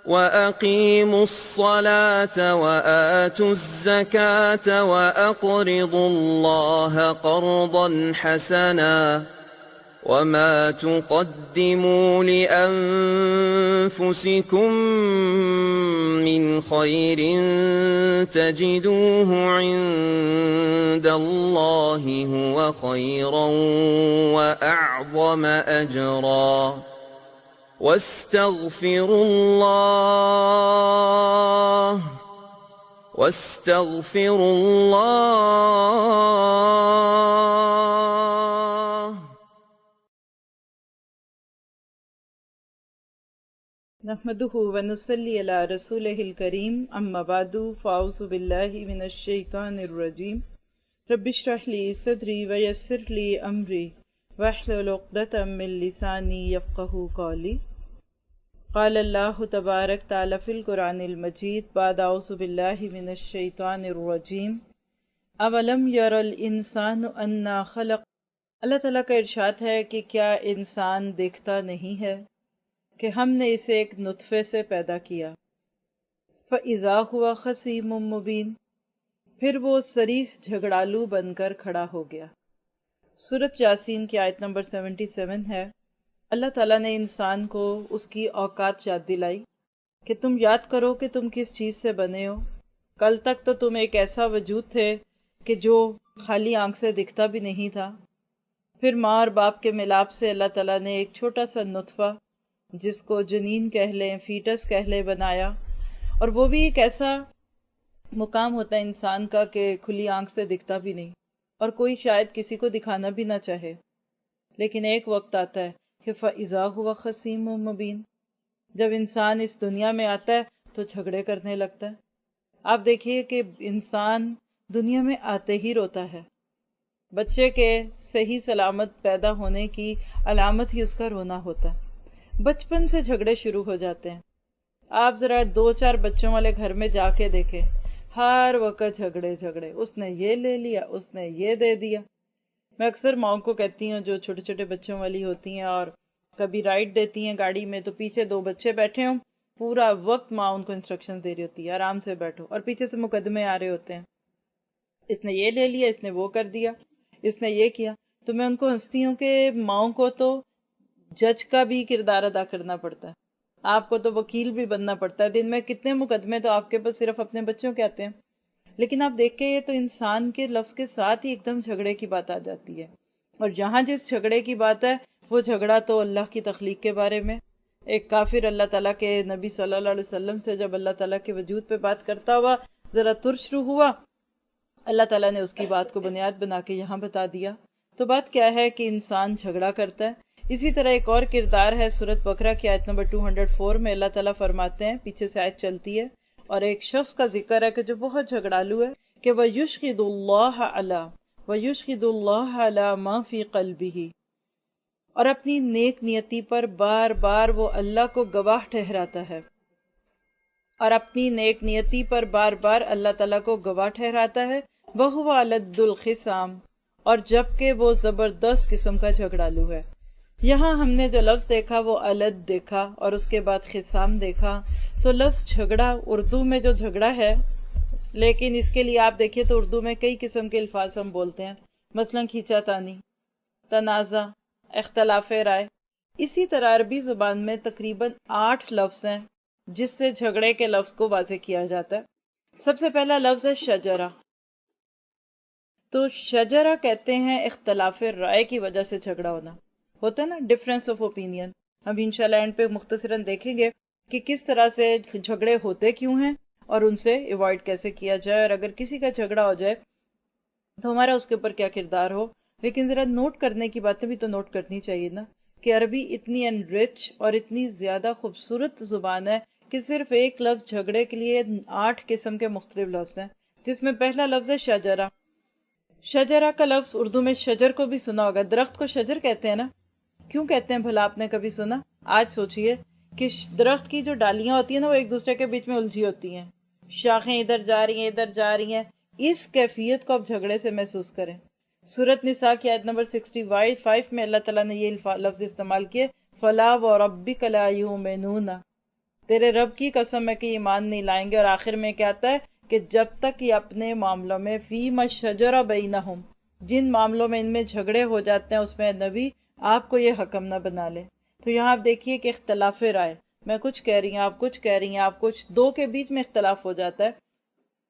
وَأَقِيمُوا الصَّلَاةَ وَآتُوا الزَّكَاةَ وَأَقْرِضُوا اللَّهَ قَرْضًا حَسَنًا وَمَا تُقَدِّمُوا لِأَنفُسِكُم مِّنْ خَيْرٍ تَجِدُوهُ عِندَ اللَّهِ هُوَ خَيْرًا وَأَعْظَمَ أَجْرًا وَاسْتَغْفِرُوا اللَّهَ. نحمده ونصلي على رسوله الكريم اما بعد فاعوذ بالله من الشيطان الرجيم رب اشرح لي صدري ويسر لي امري واحلل عقدة من لساني يفقهوا قولي. قال الله تبارک تعالی فی القرآن المجید بعد اعوذ باللہ من الشیطان الرجیم اولم یر الانسان انا خلق. اللہ تعالیٰ کا ارشاد ہے کہ کیا انسان دیکھتا نہیں ہے کہ ہم نے اسے ایک نطفے سے پیدا کیا. فَإِذَا هُوَ خَصِيمٌ مُّبِينٌ، پھر وہ صریح جھگڑالو بن کر کھڑا ہو گیا. سورۃ یاسین کی آیت نمبر 77 ہے. اللہ تعالیٰ نے انسان کو اس کی اوقات یاد دلائی کہ تم یاد کرو کہ تم کس چیز سے بنے ہو. کل تک تو تم ایک ایسا وجود تھے کہ جو خالی آنکھ سے دکھتا بھی نہیں تھا. پھر ماں اور باپ کے ملاپ سے اللہ تعالیٰ نے ایک چھوٹا سا نطفہ جس کو جنین کہہ لیں، فیٹس کہہ لیں، بنایا. اور وہ بھی ایک ایسا مقام ہوتا ہے انسان کا کہ کھلی آنکھ سے دکھتا بھی نہیں اور کوئی شاید کسی کو دکھانا بھی نہ چاہے. لیکن ایک وقت آتا ہے کہ فَإِذَا هُوَ خَصِيمٌ مُّبِينٌ، جب انسان اس دنیا میں آتا ہے تو جھگڑے کرنے لگتا ہے. آپ دیکھیے کہ انسان دنیا میں آتے ہی روتا ہے. بچے کے صحیح سلامت پیدا ہونے کی علامت ہی اس کا رونا ہوتا ہے. بچپن سے جھگڑے شروع ہو جاتے ہیں. آپ ذرا 2-4 بچوں والے گھر میں جا کے دیکھیں، ہر وقت جھگڑے جھگڑے، اس نے یہ لے لیا، اس نے یہ دے دیا. میں اکثر ماؤں کو کہتی ہوں جو چھوٹے چھوٹے بچوں والی ہوتی ہیں اور کبھی رائڈ دیتی ہیں گاڑی میں تو پیچھے 2 بچے بیٹھے ہوں، پورا وقت ماں ان کو انسٹرکشن دے رہی ہوتی ہے آرام سے بیٹھو، اور پیچھے سے مقدمے آ رہے ہوتے ہیں، اس نے یہ لے لیا، اس نے وہ کر دیا، اس نے یہ کیا. تو میں ان کو ہنستی ہوں کہ ماؤں کو تو جج کا بھی کردار ادا کرنا پڑتا ہے، آپ کو تو وکیل بھی بننا پڑتا ہے. دن میں کتنے مقدمے تو آپ کے پاس صرف اپنے بچوں کے آتے ہیں. لیکن آپ دیکھ کے یہ تو انسان کے لفظ کے ساتھ ہی ایک دم جھگڑے کی بات آ جاتی ہے. اور جہاں جس جھگڑے کی بات ہے وہ جھگڑا تو اللہ کی تخلیق کے بارے میں. ایک کافر اللہ تعالیٰ کے نبی صلی اللہ علیہ وسلم سے جب اللہ تعالیٰ کے وجود پہ بات کرتا ہوا ذرا ترشرو ہوا، اللہ تعالیٰ نے اس کی بات کو بنیاد بنا کے یہاں بتا دیا. تو بات کیا ہے کہ انسان جھگڑا کرتا ہے. اسی طرح ایک اور کردار ہے سورۃ بقرہ کی آیت نمبر 204 میں اللہ تعالیٰ فرماتے ہیں، پیچھے سے آیت چلتی ہے اور ایک شخص کا ذکر ہے کہ جو بہت جھگڑالو ہے کہ وَيُشْهِدُ اللَّهَ عَلَى مَا فِي قَلْبِهِ، اور اپنی نیک نیتی پر بار بار وہ اللہ کو گواہ ٹھہراتا ہے، اور اپنی نیک نیتی پر بار بار اللہ تعالیٰ کو گواہ ٹھہراتا ہے. وَهُوَ أَلَدُّ الْخِصَامِ، اور جبکہ وہ زبردست قسم کا جھگڑالو ہے. یہاں ہم نے جو لفظ دیکھا وہ الد دیکھا اور اس کے بعد خصام دیکھا. تو لفظ جھگڑا اردو میں جو جھگڑا ہے، لیکن اس کے لیے آپ دیکھیے تو اردو میں کئی قسم کے الفاظ ہم بولتے ہیں، مثلا کھینچا تانی، تنازع، اختلاف رائے. اسی طرح عربی زبان میں تقریباً 8 لفظ ہیں جس سے جھگڑے کے لفظ کو واضح کیا جاتا ہے. سب سے پہلا لفظ ہے شجرہ. تو شجرہ کہتے ہیں اختلاف رائے کی وجہ سے جھگڑا ہونا ہوتا ہے نا، ڈفرینس آف اوپینین. ہم انشاءاللہ اینڈ پہ مختصراً دیکھیں گے کہ کس طرح سے جھگڑے ہوتے کیوں ہیں اور ان سے ایوائڈ کیسے کیا جائے، اور اگر کسی کا جھگڑا ہو جائے تو ہمارا اس کے اوپر کیا کردار ہو. لیکن ذرا نوٹ کرنے کی باتیں بھی تو نوٹ کرنی چاہیے نا کہ عربی اتنی انرچ اور اتنی زیادہ خوبصورت زبان ہے کہ صرف ایک لفظ جھگڑے کے لیے 8 قسم کے مختلف لفظ ہیں، جس میں پہلا لفظ ہے شجرہ. شجرہ کا لفظ اردو میں شجر کو بھی سنا ہوگا، درخت کو شجر کہتے ہیں نا. کیوں کہتے ہیں بھلا، آپ نے کبھی سنا؟ آج سوچئے کہ درخت کی جو ڈالیاں ہوتی ہیں نا وہ ایک دوسرے کے بیچ میں الجھی ہوتی ہیں، شاخیں ادھر جا رہی ہیں ادھر جا رہی ہیں. اس کیفیت کو آپ جھگڑے سے محسوس کریں. سورۃ نساء کی آیت نمبر 65 میں اللہ تعالیٰ نے یہ لفظ استعمال کیے، فَلَا وَرَبِّكَ لَا يُؤْمِنُونَ. تیرے رب کی قسم ہے کہ ایمان نہیں لائیں گے. اور آخر میں کیا آتا ہے کہ جب تک یہ اپنے معاملوں میں فیما شجر بینہم، جن معاملوں میں ان میں جھگڑے ہو جاتے ہیں اس میں نبی آپ کو یہ حکم نہ بنا لے. تو یہاں آپ دیکھیے کہ اختلاف رائے، میں کچھ کہہ رہی ہوں، آپ کچھ کہہ رہی ہیں، آپ کچھ، دو کے بیچ میں اختلاف ہو جاتا ہے.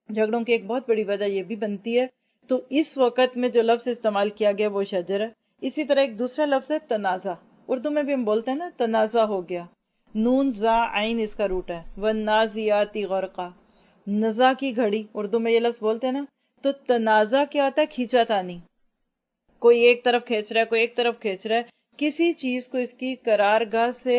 جھگڑوں کی ایک بہت بڑی وجہ یہ بھی بنتی ہے. تو اس وقت میں جو لفظ استعمال کیا گیا وہ شجر ہے. اسی طرح ایک دوسرا لفظ ہے تنازع. اردو میں بھی ہم بولتے ہیں نا تنازع ہو گیا، نون زا عین اس کا روٹ ہے. والنازعات غرقا، نزا کی گھڑی، اردو میں یہ لفظ بولتے ہیں نا. تو تنازع کیا ہوتا ہے؟ کھینچا تانی. کوئی ایک طرف کھینچ رہا ہے، کوئی ایک طرف کھینچ رہا ہے، کسی چیز کو اس کی قرارگاہ سے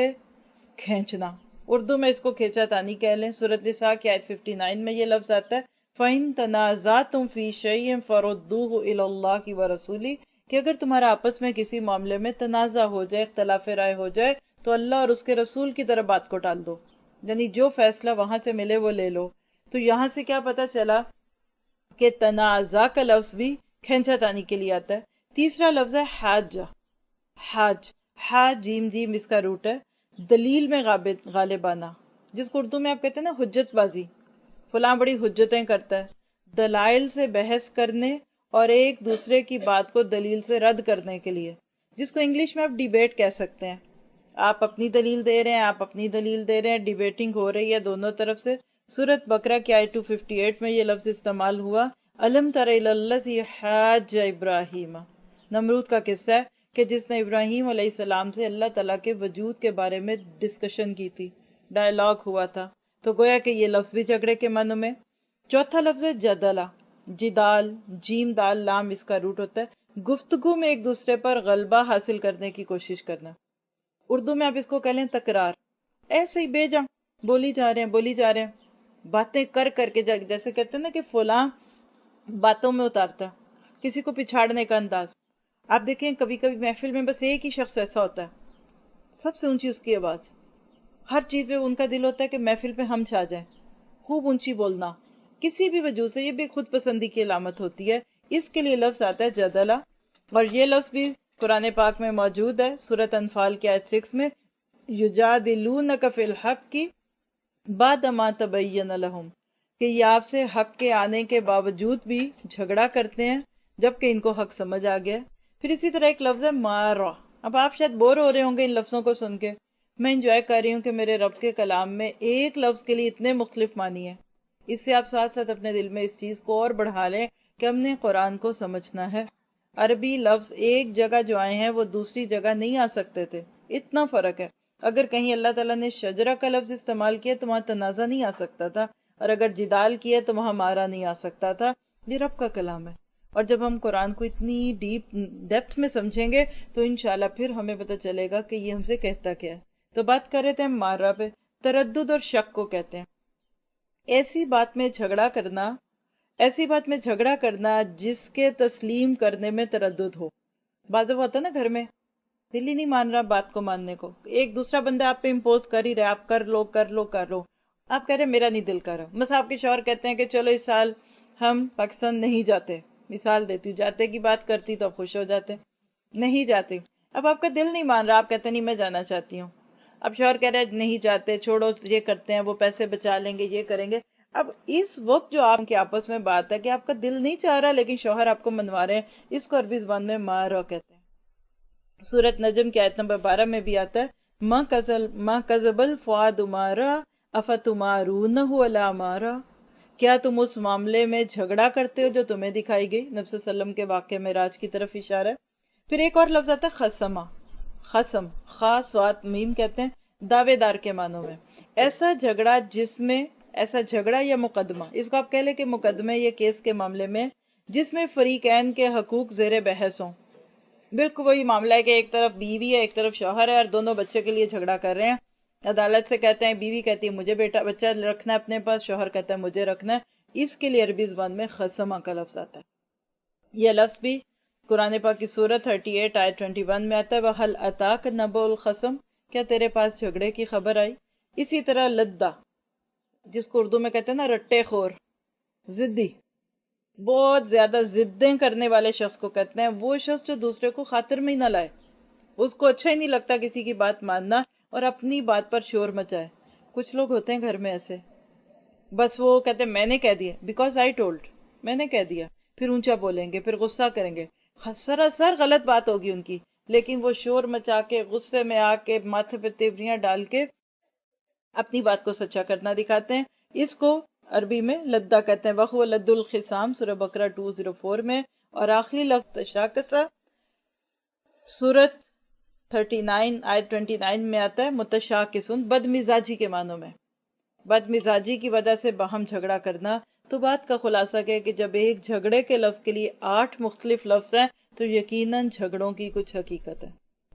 کھینچنا. اردو میں اس کو کھینچا تانی کہہ لیں. سورۃ نساء کی آیت 59 میں یہ لفظ آتا ہے فَإِن تَنَازَعْتُمْ فِي شَيْءٍ فَرُدُّوهُ إِلَى اللَّهِ وَرَسُولِهِ، کہ اگر تمہارا آپس میں کسی معاملے میں تنازع ہو جائے، اختلاف رائے ہو جائے، تو اللہ اور اس کے رسول کی طرف بات کو ٹال دو. یعنی جو فیصلہ وہاں سے ملے وہ لے لو. تو یہاں سے کیا پتا چلا کہ تنازع کا لفظ بھی کھینچا تانی کے لیے آتا ہے. تیسرا لفظ ہے حاجہ. حاج، حاج جیم جیم اس کا روٹ ہے. دلیل میں غالب آنا، جس کو اردو میں آپ کہتے ہیں نا حجت بازی. فلاں بڑی حجتیں کرتا ہے. دلائل سے بحث کرنے اور ایک دوسرے کی بات کو دلیل سے رد کرنے کے لیے، جس کو انگلش میں آپ ڈیبیٹ کہہ سکتے ہیں. آپ اپنی دلیل دے رہے ہیں، آپ اپنی دلیل دے رہے ہیں، ڈیبیٹنگ ہو رہی ہے دونوں طرف سے. سورۃ بقرہ کی آیت 258 میں یہ لفظ استعمال ہوا الم تر الی الذی حاج ابراہیم. نمرود کا قصہ ہے کہ جس نے ابراہیم علیہ السلام سے اللہ تعالیٰ کے وجود کے بارے میں ڈسکشن کی تھی، ڈائلاگ ہوا تھا. تو گویا کہ یہ لفظ بھی جھگڑے کے معنوں میں. چوتھا لفظ ہے جدلہ. جدال، جیم دال لام اس کا روٹ ہوتا ہے. گفتگو میں ایک دوسرے پر غلبہ حاصل کرنے کی کوشش کرنا. اردو میں آپ اس کو کہہ لیں تکرار. ایسے ہی بے جا بولی جا رہے ہیں، بولی جا رہے ہیں، باتیں کر کر کے، جیسے کہتے ہیں نا کہ فلاں باتوں میں اتارتا ہے، کسی کو پچھاڑنے کا انداز. آپ دیکھیں کبھی کبھی محفل میں بس ایک ہی شخص ایسا ہوتا ہے، سب سے اونچی اس کی آواز، ہر چیز پہ ان کا دل ہوتا ہے کہ محفل پہ ہم چھا جائیں. خوب اونچی بولنا کسی بھی وجہ سے، یہ بھی خود پسندی کی علامت ہوتی ہے. اس کے لیے لفظ آتا ہے جدلہ. اور یہ لفظ بھی قرآن پاک میں موجود ہے. سورۃ انفال کی آیت 6 میں یجادلونک فی الحق کی بعد ما تبین لہم، کہ یہ آپ سے حق کے آنے کے باوجود بھی جھگڑا کرتے ہیں جبکہ ان کو حق سمجھ آ گیا. پھر اسی طرح ایک لفظ ہے مارا. اب آپ شاید بور ہو رہے ہوں گے ان لفظوں کو سن کے. میں انجوائے کر رہی ہوں کہ میرے رب کے کلام میں ایک لفظ کے لیے اتنے مختلف معنی ہیں. اس سے آپ ساتھ ساتھ اپنے دل میں اس چیز کو اور بڑھا لیں کہ ہم نے قرآن کو سمجھنا ہے. عربی لفظ ایک جگہ جو آئے ہیں وہ دوسری جگہ نہیں آ سکتے تھے، اتنا فرق ہے. اگر کہیں اللہ تعالیٰ نے شجرہ کا لفظ استعمال کیا تو وہاں تنازع نہیں آ سکتا تھا، اور اگر جدال کیا تو وہاں مارا نہیں آ سکتا تھا. یہ رب کا کلام ہے. اور جب ہم قرآن کو اتنی ڈیپتھ میں سمجھیں گے تو انشاءاللہ پھر ہمیں پتہ چلے گا کہ یہ ہم سے کہتا کیا ہے. تو بات کر رہے تھے ہم مارا پہ. تردد اور شک کو کہتے ہیں ایسی بات میں جھگڑا کرنا، ایسی بات میں جھگڑا کرنا جس کے تسلیم کرنے میں تردد ہو. بعض دفعہ ہوتا ہے نا گھر میں دل ہی نہیں مان رہا بات کو ماننے کو، ایک دوسرا بندہ آپ پہ امپوز کر ہی رہا، آپ کر لو کر لو کر لو، آپ کہہ رہے میرا نہیں دل کر رہا. بس آپ کے شوہر کہتے ہیں کہ چلو اس سال ہم پاکستان نہیں جاتے، مثال دیتی ہوں، جاتے کی بات کرتی تو آپ خوش ہو جاتے، نہیں جاتے. اب آپ کا دل نہیں مان رہا، آپ کہتے نہیں میں جانا چاہتی ہوں. اب شوہر کہہ رہے نہیں جاتے، چھوڑو یہ کرتے ہیں، وہ پیسے بچا لیں گے، یہ کریں گے. اب اس وقت جو آپ کے آپس میں بات ہے کہ آپ کا دل نہیں چاہ رہا لیکن شوہر آپ کو منوا رہے ہیں، اس کو عربی زبان میں مارا کہتے ہیں. سورۃ نجم کی آیت نمبر 12 میں بھی آتا ہے ما کذب الفؤاد مارا افتمارونہ علی مارا. کیا تم اس معاملے میں جھگڑا کرتے ہو جو تمہیں دکھائی گئی؟ نبی صلی اللہ علیہ وسلم کے واقعے معراج کی طرف اشارہ ہے. پھر ایک اور لفظ آتا ہے خصمہ. خصم، خا صاد میم کہتے ہیں دعوے دار کے معنوں میں. ایسا جھگڑا جس میں، ایسا جھگڑا یا مقدمہ، اس کو آپ کہہ لیں کہ مقدمے یا کیس کے معاملے میں جس میں فریقین کے حقوق زیر بحث ہوں. بالکل وہی معاملہ ہے کہ ایک طرف بیوی ہے ایک طرف شوہر ہے اور دونوں بچے کے لیے جھگڑا کر رہے ہیں. عدالت سے کہتے ہیں، بیوی کہتی ہے مجھے بچہ رکھنا ہے اپنے پاس، شوہر کہتا ہے مجھے رکھنا ہے. اس کے لیے عربی زبان میں خصمہ کا لفظ آتا ہے. یہ لفظ بھی قرآن پاک کی سورۃ 38 آیت 21 میں آتا ہے وَهَلْ أَتَاكَ نَبَأُ الْخَصْمِ، کیا تیرے پاس جھگڑے کی خبر آئی. اسی طرح لدہ، جس کو اردو میں کہتے ہیں نا رٹے خور، ضدی، بہت زیادہ ضدیں کرنے والے شخص کو کہتے ہیں. وہ شخص جو دوسرے کو خاطر میں ہی نہ لائے، اس کو اچھا ہی نہیں لگتا کسی کی بات ماننا اور اپنی بات پر شور مچائے. کچھ لوگ ہوتے ہیں گھر میں ایسے، بس وہ کہتے ہیں میں نے کہہ دیا، بیکاز آئی ٹولڈ، میں نے کہہ دیا، پھر اونچا بولیں گے، پھر غصہ کریں گے، سراسر غلط بات ہوگی ان کی، لیکن وہ شور مچا کے غصے میں آ کے ماتھے پہ تیوریاں ڈال کے اپنی بات کو سچا کرنا دکھاتے ہیں. اس کو عربی میں لدہ کہتے ہیں، وَهُوَ لَدُّ الْخِصَامِ سورہ بقرہ 204 میں. اور آخری لفظ تشاکسہ سورت 39 آیت 29 میں آتا ہے، متشاکسن، بد مزاجی کے معنوں میں، بد مزاجی کی وجہ سے باہم جھگڑا کرنا. تو بات کا خلاصہ کیا کہ جب ایک جھگڑے کے لفظ کے لیے 8 مختلف لفظ ہیں تو یقیناً جھگڑوں کی کچھ حقیقت ہے.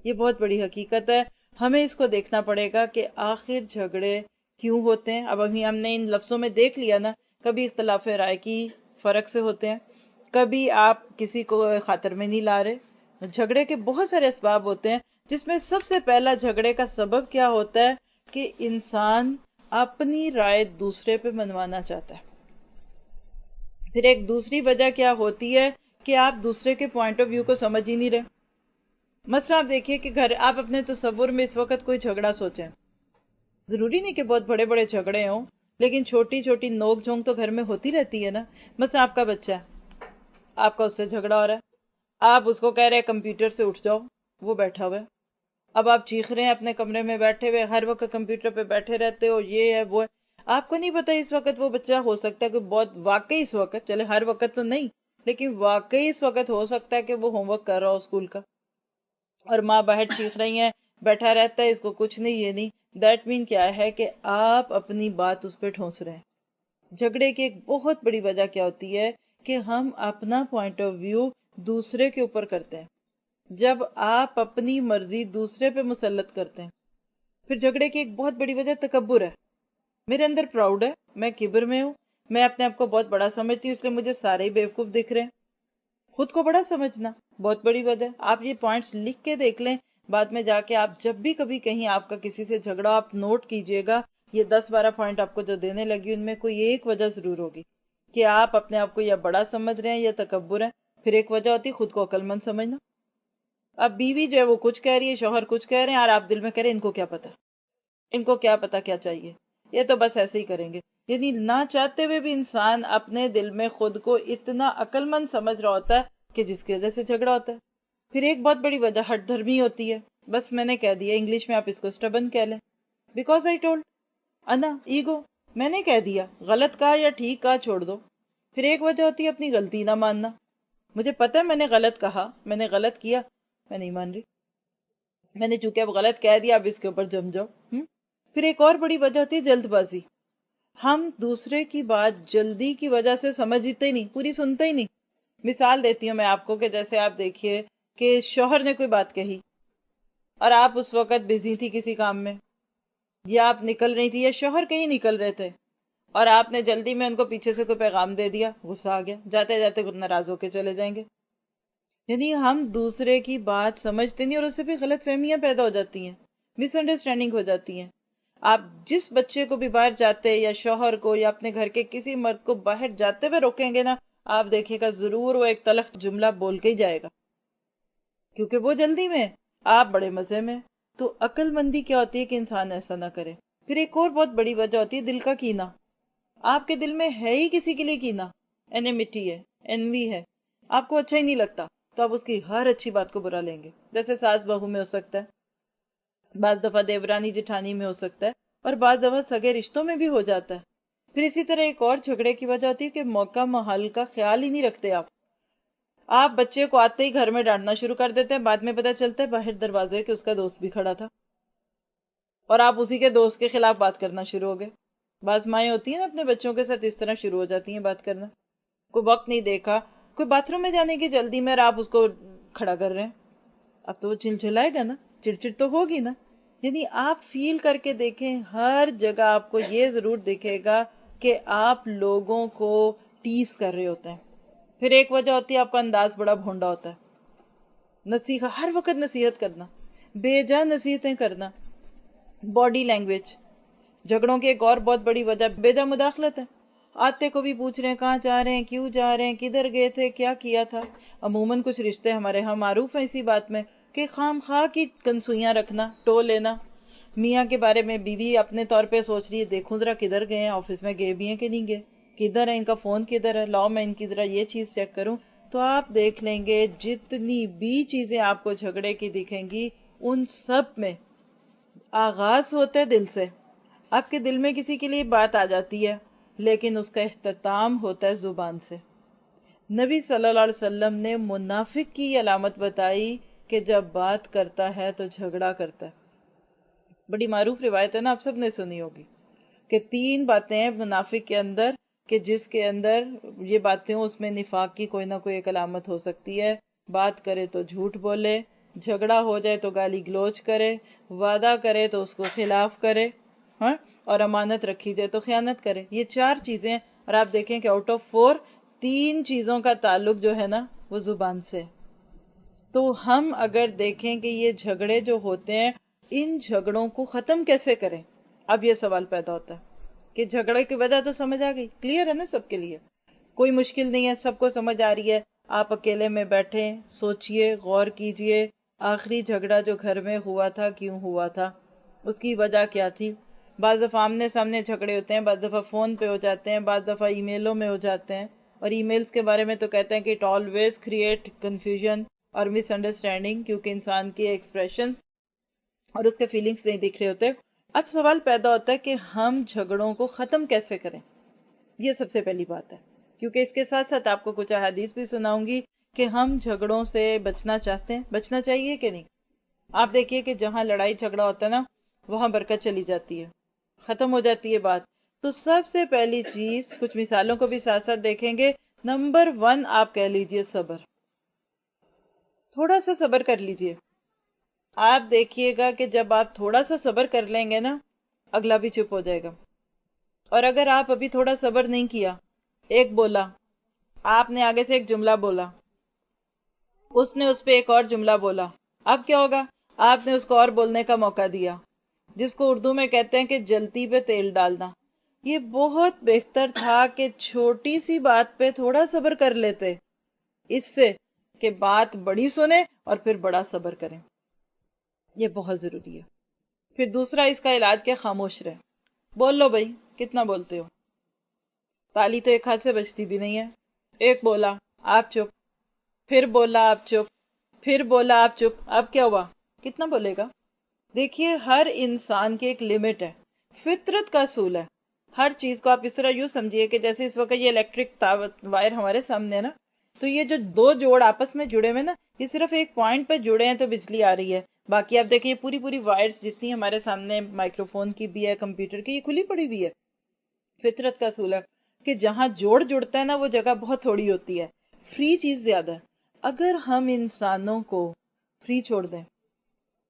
یہ بہت بڑی حقیقت ہے. ہمیں اس کو دیکھنا پڑے گا کہ آخر جھگڑے کیوں ہوتے ہیں. اب ابھی ہم نے ان لفظوں میں دیکھ لیا نا، کبھی اختلاف رائے کی فرق سے ہوتے ہیں، کبھی آپ کسی کو خاطر میں نہیں لا رہے. جھگڑے کے بہت سارے اسباب ہوتے ہیں، جس میں سب سے پہلا جھگڑے کا سبب کیا ہوتا ہے کہ انسان اپنی رائے دوسرے پہ منوانا چاہتا ہے. پھر ایک دوسری وجہ کیا ہوتی ہے کہ آپ دوسرے کے پوائنٹ آف ویو کو سمجھ ہی نہیں رہے. مثلا آپ دیکھیے کہ گھر، آپ اپنے تصور میں اس وقت کوئی جھگڑا سوچیں، ضروری نہیں کہ بہت بڑے بڑے جھگڑے ہوں، لیکن چھوٹی چھوٹی نوک جھونک تو گھر میں ہوتی رہتی ہے نا. مثلا آپ کا بچہ ہے، آپ کا اس سے جھگڑا ہو رہا ہے، آپ اس کو کہہ رہے ہیں کمپیوٹر سے اٹھ جاؤ، وہ بیٹھا ہوا ہے. اب آپ چیخ رہے ہیں اپنے کمرے میں بیٹھے ہوئے، ہر وقت کمپیوٹر پہ بیٹھے رہتے ہو، یہ ہے وہ ہے. آپ کو نہیں پتا اس وقت وہ بچہ ہو سکتا ہے کہ بہت واقعی اس وقت، چلے ہر وقت تو نہیں، لیکن واقعی اس وقت ہو سکتا ہے کہ وہ ہوم ورک کر رہا ہو اسکول کا، اور ماں باہر چیخ رہی ہیں، بیٹھا رہتا ہے، اس کو کچھ نہیں، یہ نہیں. دیٹ مین کیا ہے کہ آپ اپنی بات اس پہ ٹھونس رہے ہیں. جھگڑے کی ایک بہت بڑی وجہ کیا ہوتی ہے کہ ہم اپنا پوائنٹ آف ویو دوسرے کے اوپر کرتے ہیں. جب آپ اپنی مرضی دوسرے پہ مسلط کرتے ہیں. پھر جھگڑے کی ایک بہت بڑی وجہ تکبر ہے. میرے اندر پراؤڈ ہے، میں کبر میں ہوں، میں اپنے آپ کو بہت بڑا سمجھتی ہوں، اس لیے مجھے سارے ہی بیوقوف دکھ رہے ہیں. خود کو بڑا سمجھنا بہت بڑی وجہ ہے. آپ یہ پوائنٹس لکھ کے دیکھ لیں، بعد میں جا کے آپ جب بھی کبھی کہیں آپ کا کسی سے جھگڑا، آپ نوٹ کیجئے گا، یہ 10-12 پوائنٹ آپ کو جو دینے لگی ان میں کوئی ایک وجہ ضرور ہوگی کہ آپ اپنے آپ کو یا بڑا سمجھ رہے ہیں یا تکبر ہے. پھر ایک وجہ ہوتی ہے خود کو عقل مند سمجھنا. اب بیوی جو ہے وہ کچھ کہہ رہی ہے، شوہر کچھ کہہ رہے ہیں، اور آپ دل میں کہہ رہے ہیں ان کو کیا پتا، ان کو کیا پتا کیا چاہیے، یہ تو بس ایسے ہی کریں گے. یعنی نہ چاہتے ہوئے بھی انسان اپنے دل میں خود کو اتنا عقل مند سمجھ رہا ہوتا ہے کہ جس کی وجہ سے جھگڑا ہوتا ہے. پھر ایک بہت بڑی وجہ ہٹ دھرمی ہوتی ہے. بس میں نے کہہ دیا، انگلش میں آپ اس کو اسٹبن کہہ لیں، بیکاز آئی ٹولڈ، انا، ایگو، میں نے کہہ دیا، غلط کہا یا ٹھیک کہا چھوڑ دو. پھر ایک وجہ ہوتی ہے اپنی غلطی نہ ماننا. مجھے پتا ہے میں نے غلط کہا، میں نے غلط کیا، میں نہیں مان رہی، میں نے چونکہ اب غلط کہہ دیا، اب اس کے اوپر جم جاؤ. پھر ایک اور بڑی وجہ ہوتی ہے جلد بازی. ہم دوسرے کی بات جلدی کی وجہ سے سمجھتے ہی نہیں، پوری سنتے ہی نہیں. مثال دیتی ہوں میں آپ کو کہ جیسے آپ دیکھیے کہ شوہر نے کوئی بات کہی اور آپ اس وقت بزی تھی کسی کام میں، یا آپ نکل رہی تھی، یا شوہر کہیں نکل رہے تھے اور آپ نے جلدی میں ان کو پیچھے سے کوئی پیغام دے دیا، غصہ آ گیا، جاتے جاتے خود ناراض ہو کے چلے جائیں گے. یعنی ہم دوسرے کی بات سمجھتے نہیں اور اس سے بھی غلط فہمیاں پیدا ہو جاتی ہیں، مس انڈرسٹینڈنگ ہو جاتی ہیں. آپ جس بچے کو بھی باہر جاتے یا شوہر کو یا اپنے گھر کے کسی مرد کو باہر جاتے ہوئے روکیں گے نا، آپ دیکھے گا ضرور وہ ایک تلخ جملہ بول کے ہی جائے گا، کیونکہ وہ جلدی میں، آپ بڑے مزے میں. تو عقل مندی کیا ہوتی ہے کہ انسان ایسا نہ کرے. پھر ایک اور بہت بڑی وجہ ہوتی ہے دل کا کینہ. آپ کے دل میں ہے ہی کسی کے لیے کینہ، اینیمٹی ہے، انوی ہے، آپ کو اچھا ہی نہیں لگتا، تو آپ اس کی ہر اچھی بات کو برا لیں گے. جیسے ساس بہو میں ہو سکتا ہے، بعض دفعہ دیورانی جٹھانی میں ہو سکتا ہے، اور بعض دفعہ سگے رشتوں میں بھی ہو جاتا ہے. پھر اسی طرح ایک اور جھگڑے کی وجہ ہوتی ہے کہ موقع محل کا خیال ہی نہیں رکھتے. آپ بچے کو آتے ہی گھر میں ڈانٹنا شروع کر دیتے ہیں، بعد میں پتہ چلتا ہے باہر دروازے کہ اس کا دوست بھی کھڑا تھا اور آپ اسی کے دوست کے خلاف بات کرنا شروع ہو گئے. بعض مائیں ہوتی ہیں نا اپنے بچوں کے ساتھ اس طرح شروع ہو جاتی ہیں بات کرنا. کوئی وقت نہیں دیکھا، کوئی باتھ روم میں جانے کی جلدی میں اور آپ اس کو کھڑا کر رہے ہیں، اب تو وہ چلچلائے گا نا، چڑچڑ تو ہوگی نا. یعنی آپ فیل کر کے دیکھیں، ہر جگہ آپ کو یہ ضرور دکھے گا کہ آپ لوگوں کو ٹیز کر رہے ہوتے ہیں. پھر ایک وجہ ہوتی ہے آپ کا انداز بڑا بھونڈا ہوتا ہے، نصیحت، ہر وقت نصیحت کرنا، بے جا نصیحتیں کرنا. باڈی لینگویج، جھگڑوں کی ایک اور بہت بڑی وجہ بے جا مداخلت ہے. آتے کو بھی پوچھ رہے ہیں کہاں جا رہے ہیں، کیوں جا رہے ہیں، کدھر گئے تھے، کیا کیا تھا. عموماً کچھ رشتے ہمارے ہاں معروف ہیں اسی بات میں کہ خام خواہ کی کنسوئیاں رکھنا، ٹو لینا. میاں کے بارے میں بیوی اپنے طور پہ سوچ رہی ہے دیکھوں ذرا کدھر گئے ہیں، آفس میں گئے بھی ہیں کہ نہیں گئے، کدھر ہے ان کا فون، کدھر ہے، لاؤ میں ان کی ذرا یہ چیز چیک کروں. تو آپ دیکھ لیں گے جتنی بھی چیزیں آپ کو جھگڑے کی دکھیں گی ان سب میں آغاز ہوتا ہے دل سے. آپ کے دل میں کسی کے لیے بات آ جاتی ہے لیکن اس کا اختتام ہوتا ہے زبان سے. نبی صلی اللہ علیہ وسلم نے منافق کی علامت بتائی کہ جب بات کرتا ہے تو جھگڑا کرتا ہے. بڑی معروف روایت ہے نا، آپ سب نے سنی ہوگی کہ 3 باتیں ہیں منافق کے اندر کہ جس کے اندر یہ باتیں ہوں اس میں نفاق کی کوئی نہ کوئی ایک علامت ہو سکتی ہے. بات کرے تو جھوٹ بولے، جھگڑا ہو جائے تو گالی گلوچ کرے، وعدہ کرے تو اس کو خلاف کرے، ہاں، اور امانت رکھی جائے تو خیانت کرے. یہ 4 چیزیں، اور آپ دیکھیں کہ آؤٹ آف 4 3 چیزوں کا تعلق جو ہے نا وہ زبان سے. تو ہم اگر دیکھیں کہ یہ جھگڑے جو ہوتے ہیں ان جھگڑوں کو ختم کیسے کریں، اب یہ سوال پیدا ہوتا ہے کہ جھگڑے کی وجہ تو سمجھ آ گئی، کلیئر ہے نا سب کے لیے، کوئی مشکل نہیں ہے، سب کو سمجھ آ رہی ہے. آپ اکیلے میں بیٹھے سوچئے، غور کیجئے آخری جھگڑا جو گھر میں ہوا تھا کیوں ہوا تھا، اس کی وجہ کیا تھی. بعض دفعہ آمنے سامنے جھگڑے ہوتے ہیں، بعض دفعہ فون پہ ہو جاتے ہیں، بعض دفعہ ای میلوں میں ہو جاتے ہیں. اور ای میلز کے بارے میں تو کہتے ہیں کہ اٹ آلویز کریٹ کنفیوژن اور مس انڈرسٹینڈنگ، کیونکہ انسان کی ایکسپریشن اور اس کے فیلنگز نہیں دکھ رہے ہوتے. اب سوال پیدا ہوتا ہے کہ ہم جھگڑوں کو ختم کیسے کریں. یہ سب سے پہلی بات ہے، کیونکہ اس کے ساتھ ساتھ آپ کو کچھ احادیث بھی سناؤں گی کہ ہم جھگڑوں سے بچنا چاہتے ہیں، بچنا چاہیے کہ نہیں. آپ دیکھیے کہ جہاں لڑائی جھگڑا ہوتا ہے نا وہاں برکت چلی جاتی ہے، ختم ہو جاتی ہے بات. تو سب سے پہلی چیز، کچھ مثالوں کو بھی ساتھ ساتھ دیکھیں گے، نمبر 1 آپ کہہ لیجئے صبر. تھوڑا سا صبر کر لیجئے. آپ دیکھیے گا کہ جب آپ تھوڑا سا صبر کر لیں گے نا اگلا بھی چپ ہو جائے گا. اور اگر آپ ابھی تھوڑا صبر نہیں کیا، ایک بولا، آپ نے آگے سے ایک جملہ بولا، اس نے اس پہ ایک اور جملہ بولا، اب کیا ہوگا؟ آپ نے اس کو اور بولنے کا موقع دیا، جس کو اردو میں کہتے ہیں کہ جلتی پہ تیل ڈالنا. یہ بہت بہتر تھا کہ چھوٹی سی بات پہ تھوڑا صبر کر لیتے، اس سے کہ بات بڑی سنیں اور پھر بڑا صبر کریں. یہ بہت ضروری ہے. پھر دوسرا اس کا علاج کیا؟ خاموش رہے. بول لو بھائی، کتنا بولتے ہو، تالی تو ایک ہاتھ سے بجتی بھی نہیں ہے. ایک بولا آپ چپ، پھر بولا آپ چپ، پھر بولا آپ چپ، اب کیا ہوا؟ کتنا بولے گا؟ دیکھیے ہر انسان کی ایک لمٹ ہے، فطرت کا اصول ہے. ہر چیز کو آپ اس طرح یوں سمجھیے کہ جیسے اس وقت یہ الیکٹرک وائر ہمارے سامنے ہے نا، تو یہ جو 2 جوڑ آپس میں جڑے ہوئے نا، یہ صرف ایک پوائنٹ پہ جڑے ہیں تو بجلی آ رہی ہے. باقی آپ دیکھیں پوری وائرز جتنی ہمارے سامنے مائکرو فون کی بھی ہے، کمپیوٹر کی، یہ کھلی پڑی ہوئی ہے. فطرت کا اصول ہے کہ جہاں جوڑ جڑتا ہے نا وہ جگہ بہت تھوڑی ہوتی ہے، فری چیز زیادہ ہے. اگر ہم انسانوں کو فری چھوڑ دیں،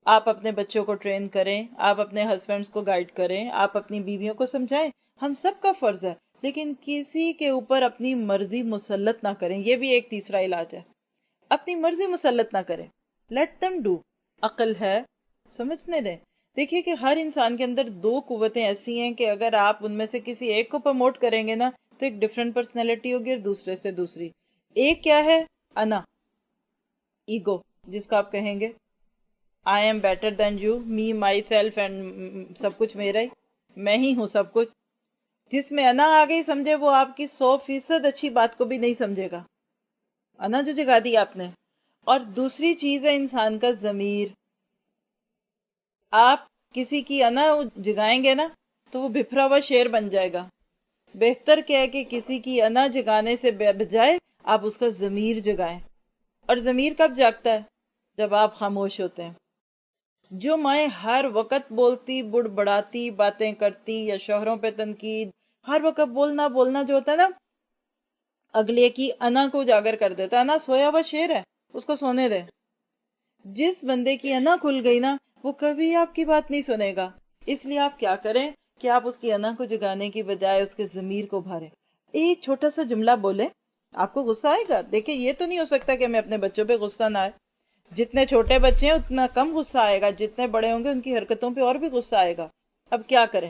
آپ اپنے بچوں کو ٹرین کریں، آپ اپنے ہسبینڈز کو گائیڈ کریں، آپ اپنی بیویوں کو سمجھائیں، ہم سب کا فرض ہے، لیکن کسی کے اوپر اپنی مرضی مسلط نہ کریں. یہ بھی ایک تیسرا علاج ہے، اپنی مرضی مسلط نہ کریں. Let them do. عقل ہے، سمجھنے دیں. دیکھیے کہ ہر انسان کے اندر 2 قوتیں ایسی ہیں کہ اگر آپ ان میں سے کسی ایک کو پروموٹ کریں گے نا تو ایک ڈفرنٹ پرسنالٹی ہوگی اور دوسرے سے دوسری. ایک کیا ہے؟ انا، ایگو، جس کو آپ کہیں گے I am better than you, me, myself and سب کچھ میرا ہی، میں ہی ہوں سب کچھ. جس میں انا آ گئی سمجھے وہ آپ کی 100% اچھی بات کو بھی نہیں سمجھے گا. انا جو جگا دی آپ نے. اور دوسری چیز ہے انسان کا ضمیر. آپ کسی کی انا جگائیں گے نا تو وہ بھپرا ہوا شیر بن جائے گا. بہتر کیا ہے کہ کسی کی انا جگانے سے بجائے آپ اس کا ضمیر جگائیں. اور ضمیر کب جاگتا ہے؟ جب آپ خاموش ہوتے ہیں. جو مائیں ہر وقت بولتی بڑبڑاتی باتیں کرتی یا شوہروں پہ تنقید، ہر وقت بولنا جو ہوتا ہے نا، اگلے کی انا کو اجاگر کر دیتا ہے. انا سویا ہوا شیر ہے، اس کو سونے دے. جس بندے کی انا کھل گئی نا وہ کبھی آپ کی بات نہیں سنے گا. اس لیے آپ کیا کریں کہ آپ اس کی انا کو جگانے کی بجائے اس کے ضمیر کو بھاریں. ایک چھوٹا سا جملہ بولے، آپ کو غصہ آئے گا. دیکھیں یہ تو نہیں ہو سکتا کہ ہمیں اپنے بچوں پہ غصہ نہ آئے. جتنے چھوٹے بچے ہیں اتنا کم غصہ آئے گا، جتنے بڑے ہوں گے ان کی حرکتوں پہ اور بھی غصہ آئے گا. اب کیا کریں؟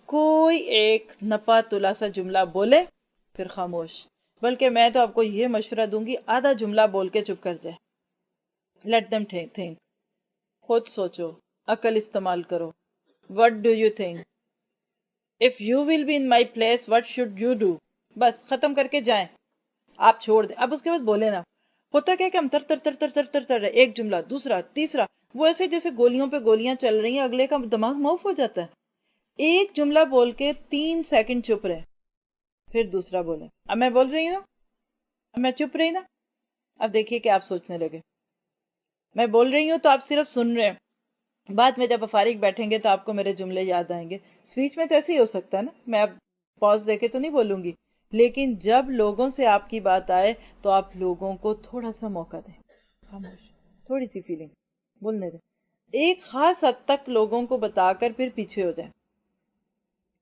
کوئی ایک نپا تلا سا جملہ بولے پھر خاموش. بلکہ میں تو آپ کو یہ مشورہ دوں گی آدھا جملہ بول کے چپ کر جائے. Let them think. خود سوچو، عقل استعمال کرو. what do you think? If you will be in my place, what should you do? بس ختم کر کے جائیں، آپ چھوڑ دیں، اب اس کے بعد بولے نا. ہوتا کیا کہ ہم تر تر تر تر تر تر تر ایک جملہ دوسرا تیسرا، وہ ایسے جیسے گولیوں پہ گولیاں چل رہی ہیں، اگلے کا دماغ معاف ہو جاتا ہے. ایک جملہ بول کے 3 سیکنڈ چپ رہے، پھر دوسرا بولیں. اب میں بول رہی ہوں نا، اب میں چپ رہی نا، اب دیکھیے کہ آپ سوچنے لگے. میں بول رہی ہوں تو آپ صرف سن رہے ہیں، بعد میں جب فارغ بیٹھیں گے تو آپ کو میرے جملے یاد آئیں گے. اسپیچ میں تو ایسے ہی ہو سکتا ہے نا، میں اب پاز دے کے تو نہیں بولوں گی، لیکن جب لوگوں سے آپ کی بات آئے تو آپ لوگوں کو تھوڑا سا موقع دیں، خاموش، تھوڑی سی فیلنگ بولنے دیں، ایک خاص حد تک لوگوں کو بتا کر پھر پیچھے ہو جائیں.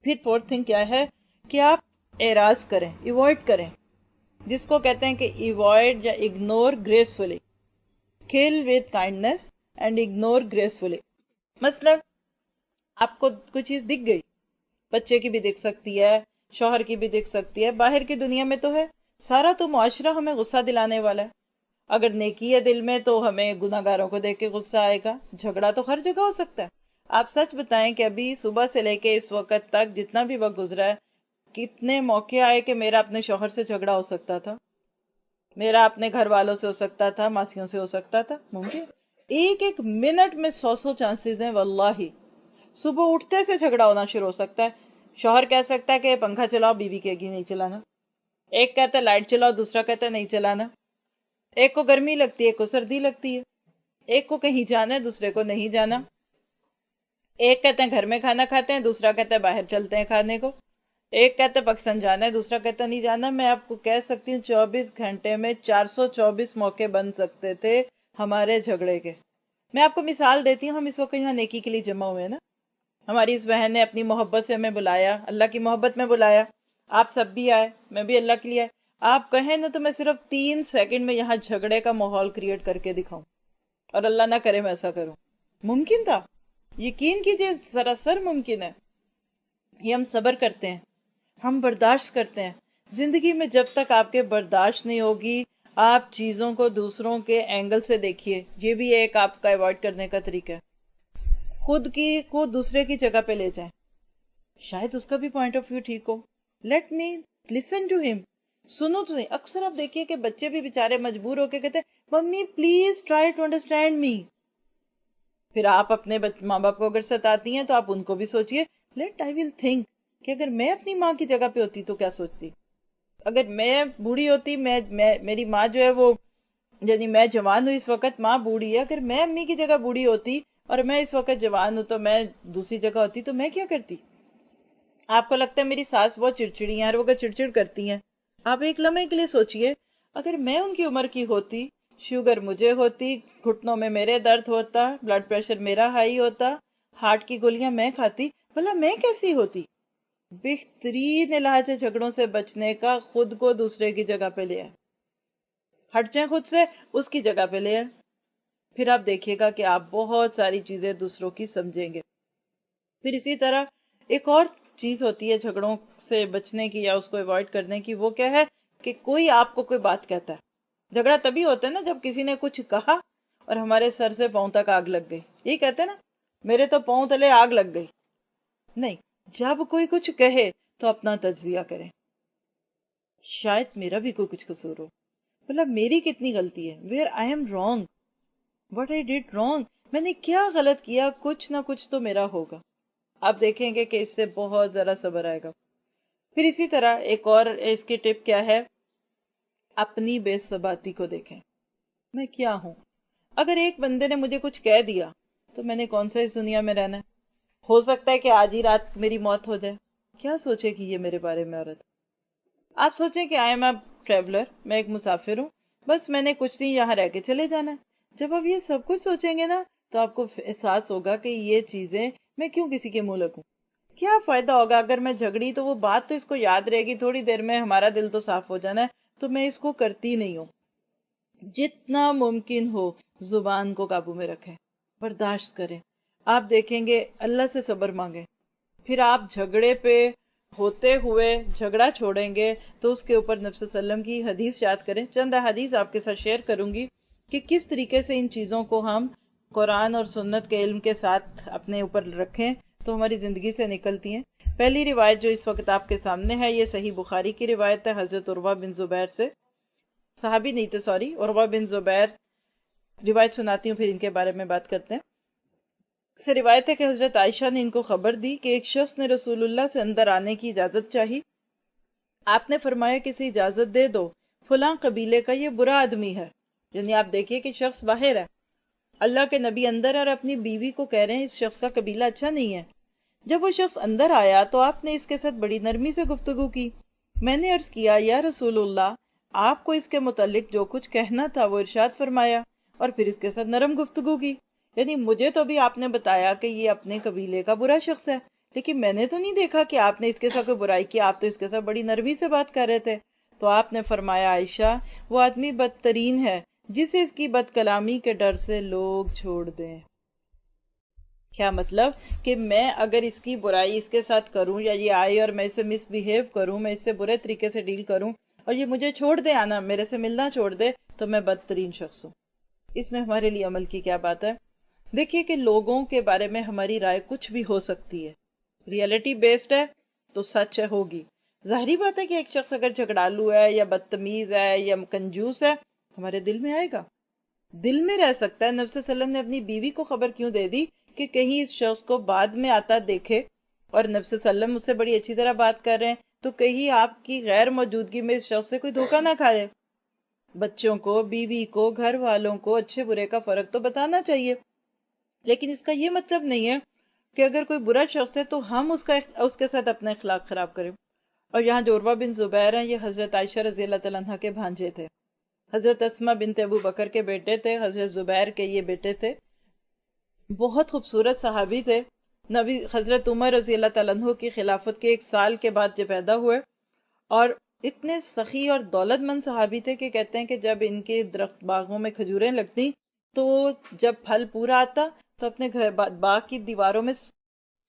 پھر فورتھ تھنگ کیا ہے کہ آپ اعراض کریں، ایوائڈ کریں، جس کو کہتے ہیں کہ ایوائڈ یا ignore gracefully. kill with kindness and ignore gracefully. مثلا آپ کو کوئی چیز دکھ گئی، بچے کی بھی دکھ سکتی ہے، شوہر کی بھی دکھ سکتی ہے، باہر کی دنیا میں تو ہے، سارا تو معاشرہ ہمیں غصہ دلانے والا ہے. اگر نیکی ہے دل میں تو ہمیں گناہگاروں کو دیکھ کے غصہ آئے گا. جھگڑا تو ہر جگہ ہو سکتا ہے. آپ سچ بتائیں کہ ابھی صبح سے لے کے اس وقت تک جتنا بھی وقت گزرا ہے، کتنے موقع آئے کہ میرا اپنے شوہر سے جھگڑا ہو سکتا تھا، میرا اپنے گھر والوں سے ہو سکتا تھا، ماسیوں سے ہو سکتا تھا. ممکن ایک ایک منٹ میں 100 چانسز ہیں. واللہ صبح اٹھتے سے جھگڑا ہونا شروع ہو سکتا ہے. شوہر کہہ سکتا ہے کہ پنکھا چلاؤ، بیوی کہے گی نہیں چلانا. ایک کہتا ہے لائٹ چلاؤ، دوسرا کہتا ہے نہیں چلانا. ایک کو گرمی لگتی ہے، ایک کو سردی لگتی ہے. ایک کو کہیں جانا ہے، دوسرے کو نہیں جانا. ایک کہتے ہیں گھر میں کھانا کھاتے ہیں، دوسرا کہتا ہے باہر چلتے ہیں کھانے کو. ایک کہتا ہے پاکستان جانا ہے، دوسرا کہتا نہیں جانا. میں آپ کو کہہ سکتی ہوں 24 گھنٹے میں 424 موقع بن سکتے تھے ہمارے جھگڑے کے. میں آپ کو مثال دیتی ہوں، ہم اس وقت یہاں نیکی کے لیے جمع ہوئے ہیں نا. ہماری اس بہن نے اپنی محبت سے ہمیں بلایا، اللہ کی محبت میں بلایا. آپ سب بھی آئے، میں بھی اللہ کے لیے آئے. آپ کہیں نا تو میں صرف 3 سیکنڈ میں یہاں جھگڑے کا ماحول کریٹ کر کے دکھاؤں، اور اللہ نہ کرے میں ایسا کروں. ممکن تھا، یقین کیجئے سراسر ممکن ہے. یہ ہم صبر کرتے ہیں، ہم برداشت کرتے ہیں. زندگی میں جب تک آپ کے برداشت نہیں ہوگی، آپ چیزوں کو دوسروں کے اینگل سے دیکھیے. یہ بھی ایک آپ کا ایوائڈ کرنے کا طریقہ ہے. خود کی کو دوسرے کی جگہ پہ لے جائیں، شاید اس کا بھی پوائنٹ آف ویو ٹھیک ہو. لیٹ می لسن ٹو ہم. سنو تو نہیں. اکثر آپ دیکھیے کہ بچے بھی بےچارے مجبور ہو کے کہتے ہیں mummy please try to understand me. پھر آپ اپنے ماں باپ کو اگر ستاتی ہیں تو آپ ان کو بھی سوچئے لیٹ آئی ول تھنک کہ اگر میں اپنی ماں کی جگہ پہ ہوتی تو کیا سوچتی. اگر میں بوڑھی ہوتی، میری ماں جو ہے وہ، یعنی میں جوان ہوں اس وقت، ماں بوڑھی ہے، اگر میں امی کی جگہ بوڑھی ہوتی اور میں اس وقت جوان ہوں تو میں دوسری جگہ ہوتی تو میں کیا کرتی. آپ کو لگتا ہے میری ساس بہت چڑچڑی ہیں، ہر وقت چڑچڑ کرتی ہیں. آپ ایک لمحے کے لیے سوچئے اگر میں ان کی عمر کی ہوتی، شوگر مجھے ہوتی، گھٹنوں میں میرے درد ہوتا، بلڈ پریشر میرا ہائی ہوتا، ہارٹ کی گولیاں میں کھاتی، بھلا میں کیسی ہوتی. بہترین علاج ہے جھگڑوں سے بچنے کا خود کو دوسرے کی جگہ پہ لے آئے. ہٹ جائیں خود سے، اس کی جگہ پہ لے آئے. پھر آپ دیکھیے گا کہ آپ بہت ساری چیزیں دوسروں کی سمجھیں گے. پھر اسی طرح ایک اور چیز ہوتی ہے جھگڑوں سے بچنے کی یا اس کو ایوائڈ کرنے کی. وہ کیا ہے کہ کوئی آپ کو کوئی بات کہتا ہے. جھگڑا تبھی ہوتا ہے نا جب کسی نے کچھ کہا اور ہمارے سر سے پاؤں تک آگ لگ گئی. یہی کہتے ہیں نا میرے تو پاؤں تلے آگ لگ گئی. نہیں، جب کوئی کچھ کہے تو اپنا تجزیہ کریں. شاید میرا بھی کوئی کچھ قصور ہو، مطلب میری کتنی غلطی ہے. Where I am wrong, what I did wrong, میں نے کیا غلط کیا، کچھ نہ کچھ تو میرا ہوگا. آپ دیکھیں گے کہ اس سے بہت ذرا صبر آئے گا. پھر اسی طرح ایک اور اس کی ٹپ کیا ہے، اپنی بے ثباتی کو دیکھیں. میں کیا ہوں؟ اگر ایک بندے نے مجھے کچھ کہہ دیا تو میں نے کون سا اس دنیا میں رہنا ہے. ہو سکتا ہے کہ آج ہی رات میری موت ہو جائے. کیا سوچے گی یہ میرے بارے میں عورت؟ آپ سوچیں کہ آئی ایم اے ٹریولر، میں ایک مسافر ہوں، بس میں نے کچھ دن یہاں رہ کے چلے جانا ہے. جب آپ یہ سب کچھ سوچیں گے نا تو آپ کو احساس ہوگا کہ یہ چیزیں میں کیوں کسی کے منہ لگوں. کیا فائدہ ہوگا اگر میں جھگڑی تو وہ بات تو اس کو یاد رہے گی، تھوڑی دیر میں ہمارا دل تو صاف ہو جانا ہے، تو میں اس کو کرتی نہیں ہوں. جتنا ممکن ہو زبان کو قابو میں رکھیں، برداشت کریں. آپ دیکھیں گے اللہ سے صبر مانگیں. پھر آپ جھگڑے پہ ہوتے ہوئے جھگڑا چھوڑیں گے تو اس کے اوپر نبی صلی اللہ علیہ وسلم کی حدیث یاد کریں. چند حدیث آپ کے ساتھ شیئر کروں گی کہ کس طریقے سے ان چیزوں کو ہم قرآن اور سنت کے علم کے ساتھ اپنے اوپر رکھیں تو ہماری زندگی سے نکلتی ہیں۔ پہلی روایت جو اس وقت آپ کے سامنے ہے یہ صحیح بخاری کی روایت ہے حضرت عروہ بن زبیر سے، صحابی نہیں تھے سوری، عروہ بن زبیر، روایت سناتی ہوں پھر ان کے بارے میں بات کرتے ہیں۔ سے روایت ہے کہ حضرت عائشہ نے ان کو خبر دی کہ ایک شخص نے رسول اللہ سے اندر آنے کی اجازت چاہی۔ آپ نے فرمایا کہ اسے اجازت دے دو، فلاں قبیلے کا یہ برا آدمی ہے۔ یعنی آپ دیکھیے کہ شخص باہر ہے، اللہ کے نبی اندر ہے اور اپنی بیوی کو کہہ رہے ہیں اس شخص کا قبیلہ اچھا نہیں ہے۔ جب وہ شخص اندر آیا تو آپ نے اس کے ساتھ بڑی نرمی سے گفتگو کی۔ میں نے عرض کیا یا رسول اللہ، آپ کو اس کے متعلق جو کچھ کہنا تھا وہ ارشاد فرمایا، اور پھر اس کے ساتھ نرم گفتگو کی۔ یعنی مجھے تو بھی آپ نے بتایا کہ یہ اپنے قبیلے کا برا شخص ہے، لیکن میں نے تو نہیں دیکھا کہ آپ نے اس کے ساتھ کوئی برائی کی، آپ تو اس کے ساتھ بڑی نرمی سے بات کر رہے تھے۔ تو آپ نے فرمایا عائشہ، وہ آدمی بدترین ہے جسے اس کی بد کلامی کے ڈر سے لوگ چھوڑ دیں۔ کیا مطلب کہ میں اگر اس کی برائی اس کے ساتھ کروں یا یہ آئے اور میں اسے مس بیہیو کروں، میں اس سے برے طریقے سے ڈیل کروں اور یہ مجھے چھوڑ دے، آنا میرے سے ملنا چھوڑ دے، تو میں بدترین شخص ہوں۔ اس میں ہمارے لیے عمل کی کیا بات ہے؟ دیکھیے کہ لوگوں کے بارے میں ہماری رائے کچھ بھی ہو سکتی ہے، ریئلٹی بیسڈ ہے تو سچ ہے، ہوگی۔ ظاہری بات ہے کہ ایک شخص اگر جھگڑالو ہے یا بدتمیز ہے یا کنجوس ہے، ہمارے دل میں آئے گا، دل میں رہ سکتا ہے۔ نبی صلی اللہ علیہ وسلم نے اپنی بیوی کو خبر کیوں دے دی کہ کہیں اس شخص کو بعد میں آتا دیکھے، اور نبی صلی اللہ علیہ وسلم اس سے بڑی اچھی طرح بات کر رہے ہیں، تو کہیں آپ کی غیر موجودگی میں اس شخص سے کوئی دھوکہ نہ کھائے۔ بچوں کو، بیوی کو، گھر والوں کو اچھے برے کا فرق تو بتانا چاہیے، لیکن اس کا یہ مطلب نہیں ہے کہ اگر کوئی برا شخص ہے تو ہم اس کے ساتھ اپنا اخلاق خراب کریں۔ اور یہاں جو عروہ بن زبیر ہیں یہ حضرت عائشہ رضی اللہ تعالیٰ عنہ کے بھانجے تھے، حضرت اسماء بنت ابو بکر کے بیٹے تھے، حضرت زبیر کے یہ بیٹے تھے، بہت خوبصورت صحابی تھے۔ نبی حضرت عمر رضی اللہ تعالیٰ عنہ کی خلافت کے 1 سال کے بعد یہ پیدا ہوئے، اور اتنے سخی اور دولت مند صحابی تھے کہ کہتے ہیں کہ جب ان کے درخت باغوں میں کھجوریں لگتی تو جب پھل پورا آتا تو اپنے گھر باغ کی دیواروں میں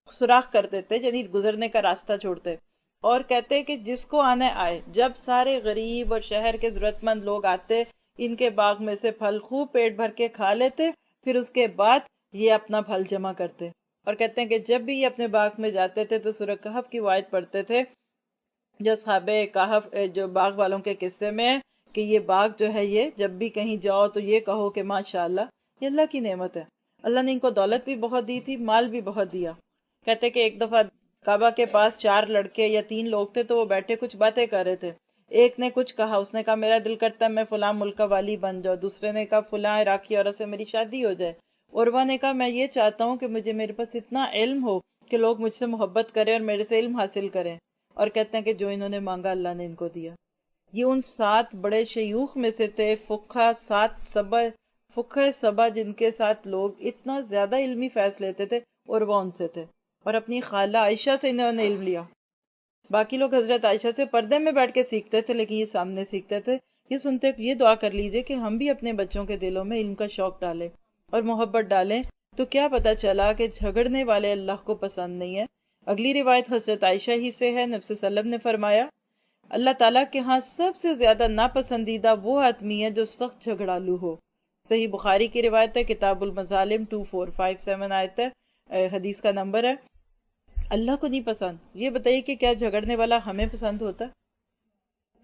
سوراخ کر دیتے، یعنی گزرنے کا راستہ چھوڑتے، اور کہتے کہ جس کو آنا آئے۔ جب سارے غریب اور شہر کے ضرورت مند لوگ آتے، ان کے باغ میں سے پھل خوب پیٹ بھر کے کھا لیتے، پھر اس کے بعد یہ اپنا پھل جمع کرتے۔ اور کہتے ہیں کہ جب بھی یہ اپنے باغ میں جاتے تھے تو سورہ کہف کی آیت پڑھتے تھے جو صحابہ کہف جو باغ والوں کے قصے میں ہے کہ یہ باغ جو ہے یہ جب بھی کہیں جاؤ تو یہ کہو کہ ماشاءاللہ، یہ اللہ کی نعمت ہے۔ اللہ نے ان کو دولت بھی بہت دی تھی، مال بھی بہت دیا۔ کہتے کہ ایک دفعہ کعبہ کے پاس 4 لڑکے یا 3 لوگ تھے تو وہ بیٹھے کچھ باتیں کر رہے تھے۔ ایک نے کچھ کہا، اس نے کہا میرا دل کرتا ہے میں فلاں ملک کا والی بن جاؤں۔ دوسرے نے کہا فلاں عراقی عورت سے میری شادی ہو جائے۔ عروہ نے کہا میں یہ چاہتا ہوں کہ میرے پاس اتنا علم ہو کہ لوگ مجھ سے محبت کریں اور میرے سے علم حاصل کریں۔ اور کہتے ہیں کہ جو انہوں نے مانگا اللہ نے ان کو دیا۔ یہ ان 7 بڑے شیوخ میں سے تھے، فقہ سبا جن کے ساتھ لوگ اتنا زیادہ علمی فیض لیتے تھے، عروہ ان سے تھے، اور اپنی خالہ عائشہ سے انہوں نے علم لیا۔ باقی لوگ حضرت عائشہ سے پردے میں بیٹھ کے سیکھتے تھے، لیکن یہ سامنے سیکھتے تھے۔ یہ سنتے یہ دعا کر لیجئے کہ ہم بھی اپنے بچوں کے دلوں میں علم کا شوق ڈالیں اور محبت ڈالیں، تو کیا پتا چلا کہ جھگڑنے والے اللہ کو پسند نہیں ہے۔ اگلی روایت حضرت عائشہ ہی سے ہے، نبی صلی اللہ علیہ وسلم نے فرمایا اللہ تعالیٰ کے ہاں سب سے زیادہ ناپسندیدہ وہ آدمی ہے جو سخت جھگڑالو ہو۔ صحیح بخاری کی روایت ہے، کتاب المظالم 2457 آیت ہے، حدیث کا نمبر ہے۔ اللہ کو نہیں پسند۔ یہ بتائیے کہ کیا جھگڑنے والا ہمیں پسند ہوتا؟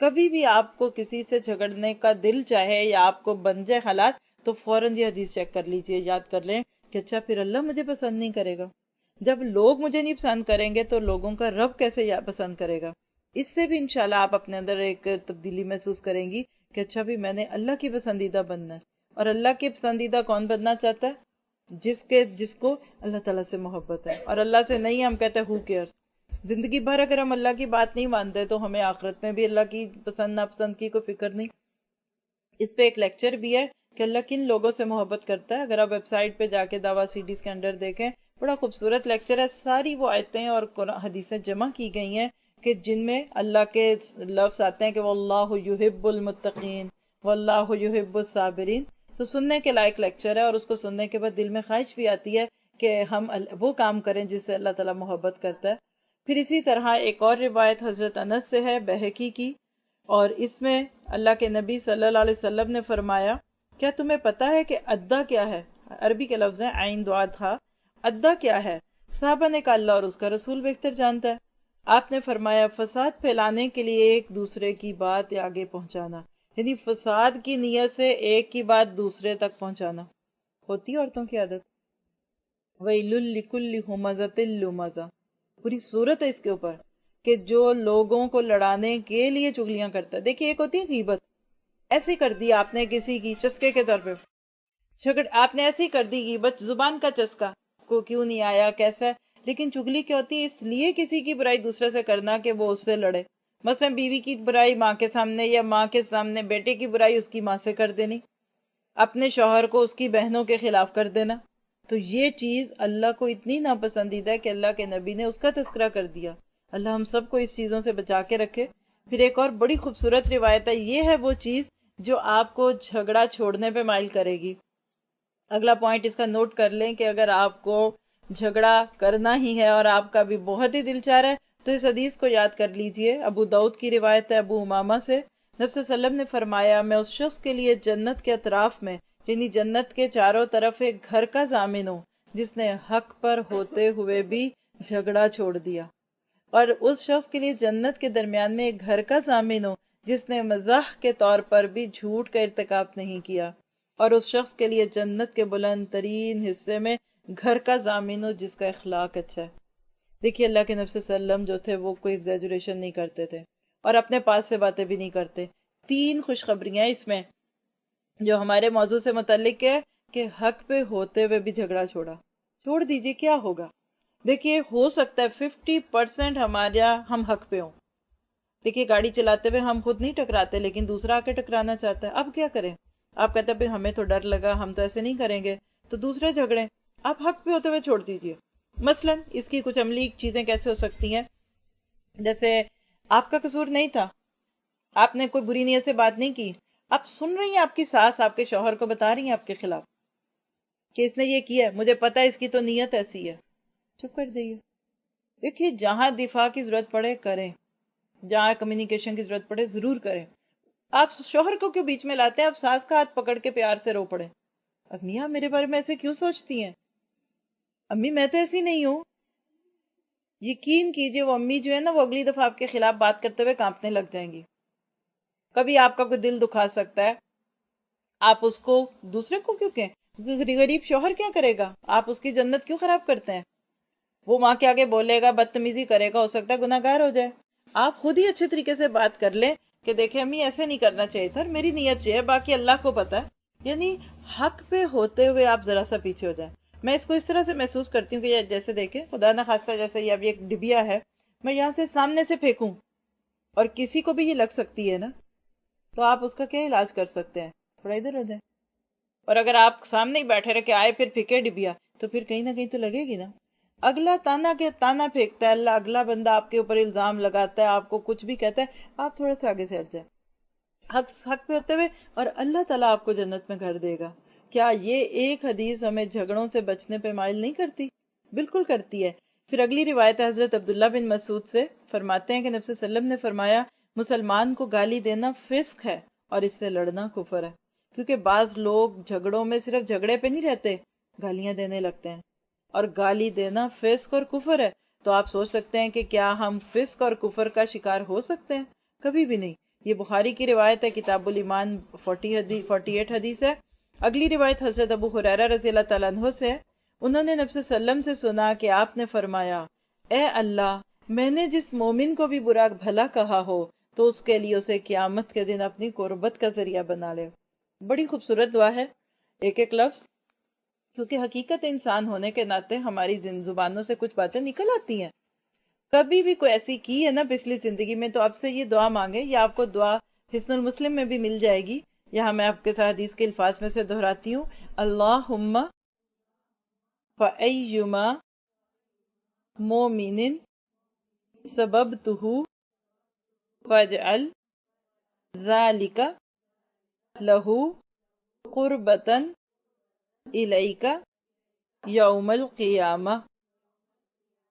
کبھی بھی آپ کو کسی سے جھگڑنے کا دل چاہے یا آپ کو بن جائے حالات تو فوراً یہ حدیث چیک کر لیجئے، یاد کر لیں کہ اچھا پھر اللہ مجھے پسند نہیں کرے گا۔ جب لوگ مجھے نہیں پسند کریں گے تو لوگوں کا رب کیسے پسند کرے گا؟ اس سے بھی انشاءاللہ آپ اپنے اندر ایک تبدیلی محسوس کریں گی کہ اچھا بھی میں نے اللہ کی پسندیدہ بننا ہے۔ اور اللہ کی پسندیدہ کون بننا چاہتا ہے؟ جس کو اللہ تعالیٰ سے محبت ہے، اور اللہ سے نہیں ہم کہتے ہیں who cares۔ زندگی بھر اگر ہم اللہ کی بات نہیں مانتے تو ہمیں آخرت میں بھی اللہ کی پسند ناپسند کی کوئی فکر نہیں۔ اس پہ ایک لیکچر بھی ہے کہ اللہ کن لوگوں سے محبت کرتا ہے، اگر آپ ویب سائٹ پہ جا کے دعویٰ سیڈیز کے اندر دیکھیں، بڑا خوبصورت لیکچر ہے۔ ساری وہ آیتیں اور حدیثیں جمع کی گئی ہیں کہ جن میں اللہ کے لفظ آتے ہیں کہ واللہ یحب المتقین واللہ یحب الصابرین۔ تو سننے کے لائق لیکچر ہے، اور اس کو سننے کے بعد دل میں خواہش بھی آتی ہے کہ ہم وہ کام کریں جس سے اللہ تعالیٰ محبت کرتا ہے۔ پھر اسی طرح ایک اور روایت حضرت انس سے ہے، بہقی کی، اور اس میں اللہ کے نبی صلی اللہ علیہ وسلم نے فرمایا کیا تمہیں پتا ہے کہ ادا کیا ہے؟ عربی کے لفظ ہیں عین دعا تھا۔ ادا کیا ہے؟ صحابہ نے کہا اللہ اور اس کا رسول بہتر جانتا ہے۔ آپ نے فرمایا فساد پھیلانے کے لیے ایک دوسرے کی بات آگے پہنچانا، یعنی فساد کی نیت سے ایک کی بات دوسرے تک پہنچانا ہوتی ہے عورتوں کی عادت۔ وَيْلٌ لِكُلِّ هُمَزَةٍ لُمَزَةٍ، پوری صورت ہے اس کے اوپر کہ جو لوگوں کو لڑانے کے لیے چگلیاں کرتا ہے۔ دیکھیے ایک ہوتی ہے غیبت، ایسے کر دی آپ نے کسی کی چسکے کے طور پہ، آپ نے ایسی کر دی غیبت، زبان کا چسکا کو کیوں نہیں آیا کیسا ہے، لیکن چگلی کیا ہوتی ہے؟ اس لیے کسی کی برائی دوسرے سے کرنا کہ وہ اس سے لڑے۔ مثلا بیوی کی برائی ماں کے سامنے، یا ماں کے سامنے بیٹے کی برائی اس کی ماں سے کر دینی، اپنے شوہر کو اس کی بہنوں کے خلاف کر دینا۔ تو یہ چیز اللہ کو اتنی ناپسندیدہ ہے کہ اللہ کے نبی نے اس کا تذکرہ کر دیا۔ اللہ ہم سب کو اس چیزوں سے بچا کے رکھے۔ پھر ایک اور بڑی خوبصورت روایت ہے، یہ ہے وہ چیز جو آپ کو جھگڑا چھوڑنے پہ مائل کرے گی۔ اگلا پوائنٹ اس کا نوٹ کر لیں کہ اگر آپ کو جھگڑا کرنا ہی ہے اور آپ کا بھی بہت ہی دل چاہ رہا ہے تو اس حدیث کو یاد کر لیجئے۔ ابو داؤد کی روایت ہے ابو امامہ سے، نبی صلی اللہ علیہ وسلم نے فرمایا میں اس شخص کے لیے جنت کے اطراف میں، یعنی جنت کے چاروں طرف ایک گھر کا ضامن ہوں جس نے حق پر ہوتے ہوئے بھی جھگڑا چھوڑ دیا، اور اس شخص کے لیے جنت کے درمیان میں ایک گھر کا ضامن ہو جس نے مزاح کے طور پر بھی جھوٹ کا ارتکاب نہیں کیا، اور اس شخص کے لیے جنت کے بلند ترین حصے میں گھر کا ضامن ہو جس کا اخلاق اچھا ہے۔ دیکھیے اللہ کے نبی صلی اللہ علیہ وسلم جو تھے وہ کوئی ایگزیجریشن نہیں کرتے تھے اور اپنے پاس سے باتیں بھی نہیں کرتے۔ 3 خوشخبریاں اس میں جو ہمارے موضوع سے متعلق ہے کہ حق پہ ہوتے ہوئے بھی جھگڑا چھوڑ دیجئے، کیا ہوگا؟ دیکھیے ہو سکتا ہے 50% ہم حق پہ ہوں۔ دیکھیے گاڑی چلاتے ہوئے ہم خود نہیں ٹکراتے لیکن دوسرا آ کے ٹکرانا چاہتا ہے، اب کیا کریں؟ آپ کہتے ہیں ہمیں تو ڈر لگا، ہم تو ایسے نہیں کریں گے، تو دوسرے جھگڑے آپ حق پہ ہوتے ہوئے چھوڑ دیجئے۔ مثلا اس کی کچھ عملی چیزیں کیسے ہو سکتی ہیں؟ جیسے آپ کا قصور نہیں تھا، آپ نے کوئی بری نیت سے بات نہیں کی، آپ سن رہی ہیں آپ کی ساس آپ کے شوہر کو بتا رہی ہیں آپ کے خلاف کہ اس نے یہ کیا، مجھے پتا ہے اس کی تو نیت ایسی ہے، چپ کر جائیے۔ دیکھیے جہاں دفاع کی ضرورت پڑے کریں، جہاں کمیونیکیشن کی ضرورت پڑے ضرور کریں۔ آپ شوہر کو کیوں بیچ میں لاتے ہیں؟ آپ ساس کا ہاتھ پکڑ کے پیار سے رو پڑے، اب میاں میرے بارے میں ایسے کیوں سوچتی ہیں؟ امی میں تو ایسی نہیں ہوں۔ یقین کیجئے وہ امی جو ہے نا وہ اگلی دفعہ آپ کے خلاف بات کرتے ہوئے کانپنے لگ جائیں گی۔ کبھی آپ کا کوئی دل دکھا سکتا ہے، آپ اس کو دوسرے کو کیوں کہیں؟ غریب شوہر کیا کرے گا؟ آپ اس کی جنت کیوں خراب کرتے ہیں؟ وہ ماں کے آگے بولے گا، بدتمیزی کرے گا، ہو سکتا ہے گناہ گار ہو جائے۔ آپ خود ہی اچھے طریقے سے بات کر لیں کہ دیکھیں امی ایسے نہیں کرنا چاہیے تھا، میری نیت یہ ہے، باقی اللہ کو پتا ہے۔ یعنی حق پہ ہوتے ہوئے آپ ذرا سا پیچھے ہو جائیں۔ میں اس کو اس طرح سے محسوس کرتی ہوں کہ جیسے دیکھیں خدا نہ خواستہ جیسے یہ ابھی ایک ڈبیا ہے، میں یہاں سے سامنے سے پھینکوں اور کسی کو بھی یہ لگ سکتی ہے نا، تو آپ اس کا کیا علاج کر سکتے ہیں؟ تھوڑا ادھر ہو جائیں۔ اور اگر آپ سامنے ہی بیٹھے رہ کے آئے پھر پھینکے ڈبیا تو پھر کہیں نہ کہیں تو لگے گی نا۔ اگلا تانا کے تانا پھینکتا ہے اللہ، اگلا بندہ آپ کے اوپر الزام لگاتا ہے، آپ کو کچھ بھی کہتا ہے، آپ تھوڑا سا آگے سے ہٹ جائیں حق پہ ہوتے ہوئے، اور اللہ تعالیٰ آپ کو جنت میں گھر دے گا۔ کیا یہ ایک حدیث ہمیں جھگڑوں سے بچنے پہ مائل نہیں کرتی؟ بالکل کرتی ہے۔ پھر اگلی روایت ہے حضرت عبداللہ بن مسعود سے، فرماتے ہیں کہ نبی صلی اللہ علیہ وسلم نے فرمایا مسلمان کو گالی دینا فسق ہے اور اس سے لڑنا کفر ہے، کیونکہ بعض لوگ جھگڑوں میں صرف جھگڑے پہ نہیں رہتے، گالیاں دینے لگتے ہیں، اور گالی دینا فسق اور کفر ہے۔ تو آپ سوچ سکتے ہیں کہ کیا ہم فسق اور کفر کا شکار ہو سکتے ہیں؟ کبھی بھی نہیں۔ یہ بخاری کی روایت ہے، کتاب الایمان 48 حدیث ہے۔ اگلی روایت حضرت ابو ہریرہ رضی اللہ تعالیٰ عنہ سے ہے، انہوں نے نبی صلی اللہ علیہ وسلم سے سنا کہ آپ نے فرمایا اے اللہ، میں نے جس مومن کو بھی برا بھلا کہا ہو تو اس کے لیے اسے قیامت کے دن اپنی قربت کا ذریعہ بنا لے۔ بڑی خوبصورت دعا ہے، ایک ایک لفظ، کیونکہ حقیقت انسان ہونے کے ناطے ہماری زبانوں سے کچھ باتیں نکل آتی ہیں، کبھی بھی کوئی ایسی کی ہے نا پچھلی زندگی میں، تو اب سے یہ دعا مانگے، یا آپ کو دعا حسن المسلم میں بھی مل جائے گی۔ یہاں میں آپ کے ساتھ حدیث کے الفاظ میں سے دہراتی ہوں، اللہم فَأَيُّمَا مُؤْمِنٍ سَبَبْتُهُ فَاجْعَلْ ذَلِكَ لَهُ قُرْبَةً إِلَيْكَ يَوْمَ الْقِيَامَةِ۔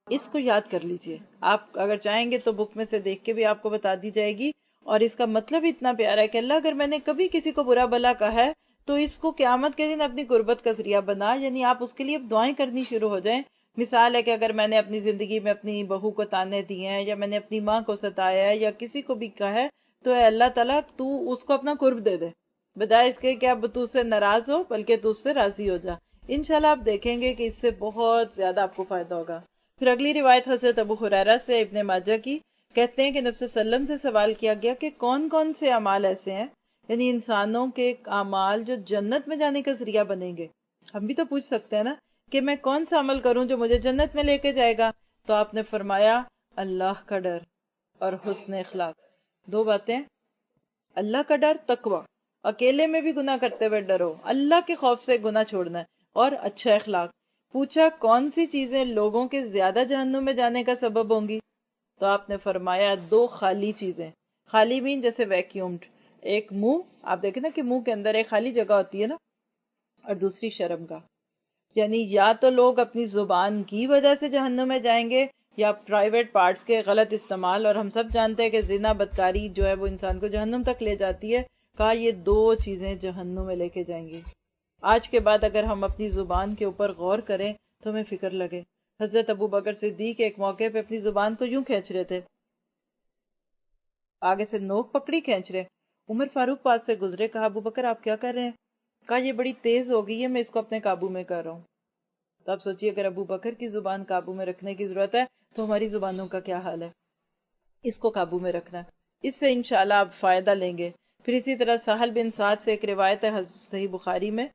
اس کو یاد کر لیجئے، آپ اگر چاہیں گے تو بک میں سے دیکھ کے بھی آپ کو بتا دی جائے گی، اور اس کا مطلب اتنا پیارا ہے کہ اللہ اگر میں نے کبھی کسی کو برا بھلا کہا ہے تو اس کو قیامت کے دن اپنی قربت کا ذریعہ بنا، یعنی آپ اس کے لیے دعائیں کرنی شروع ہو جائیں مثال ہے کہ اگر میں نے اپنی زندگی میں اپنی بہو کو تانے دیے ہیں، یا میں نے اپنی ماں کو ستایا ہے، یا کسی کو بھی کہا ہے، تو اے اللہ تعالیٰ تو اس کو اپنا قرب دے دے، بجائے اس کے کہ اب تو اس سے ناراض ہو، بلکہ تو اس سے راضی ہو جا۔ انشاءاللہ آپ دیکھیں گے کہ اس سے بہت زیادہ آپ کو فائدہ ہوگا۔ پھر اگلی روایت حضرت ابو ہریرہ سے ابن ماجہ کی، کہتے ہیں کہ نبی صلی اللہ علیہ وسلم سے سوال کیا گیا کہ کون کون سے اعمال ایسے ہیں، یعنی انسانوں کے اعمال جو جنت میں جانے کا ذریعہ بنیں گے۔ ہم بھی تو پوچھ سکتے ہیں نا کہ میں کون سا عمل کروں جو مجھے جنت میں لے کے جائے گا؟ تو آپ نے فرمایا اللہ کا ڈر اور حسن اخلاق، دو باتیں، اللہ کا ڈر، تقوی، اکیلے میں بھی گناہ کرتے ہوئے ڈرو، اللہ کے خوف سے گناہ چھوڑنا ہے، اور اچھا اخلاق۔ پوچھا کون سی چیزیں لوگوں کے زیادہ جہنم میں جانے کا سبب ہوں گی؟ تو آپ نے فرمایا دو خالی چیزیں، خالی مین جیسے ویکیومڈ، ایک منہ، آپ دیکھیں نا کہ منہ کے اندر ایک خالی جگہ ہوتی ہے نا، اور دوسری شرم گاہ، یعنی یا تو لوگ اپنی زبان کی وجہ سے جہنم میں جائیں گے، یا پرائیویٹ پارٹس کے غلط استعمال، اور ہم سب جانتے ہیں کہ زنا، بدکاری جو ہے وہ انسان کو جہنم تک لے جاتی ہے۔ کہا یہ دو چیزیں جہنم میں لے کے جائیں گی۔ آج کے بعد اگر ہم اپنی زبان کے اوپر غور کریں تو ہمیں فکر لگے۔ حضرت ابو بکر صدیق ایک موقع پہ اپنی زبان کو یوں کھینچ رہے تھے، آگے سے نوک پکڑی کھینچ رہے، عمر فاروق پاس سے گزرے، کہا ابو بکر آپ کیا کر رہے ہیں؟ کہا یہ بڑی تیز ہو گئی ہے، میں اس کو اپنے قابو میں کر رہا ہوں۔ تو آپ سوچئے اگر ابو بکر کی زبان قابو میں رکھنے کی ضرورت ہے تو ہماری زبانوں کا کیا حال ہے؟ اس کو قابو میں رکھنا ہے، اس سے انشاءاللہ آپ فائدہ لیں گے۔ پھر اسی طرح سہل بن سعد سے ایک روایت ہے صحیح بخاری میں،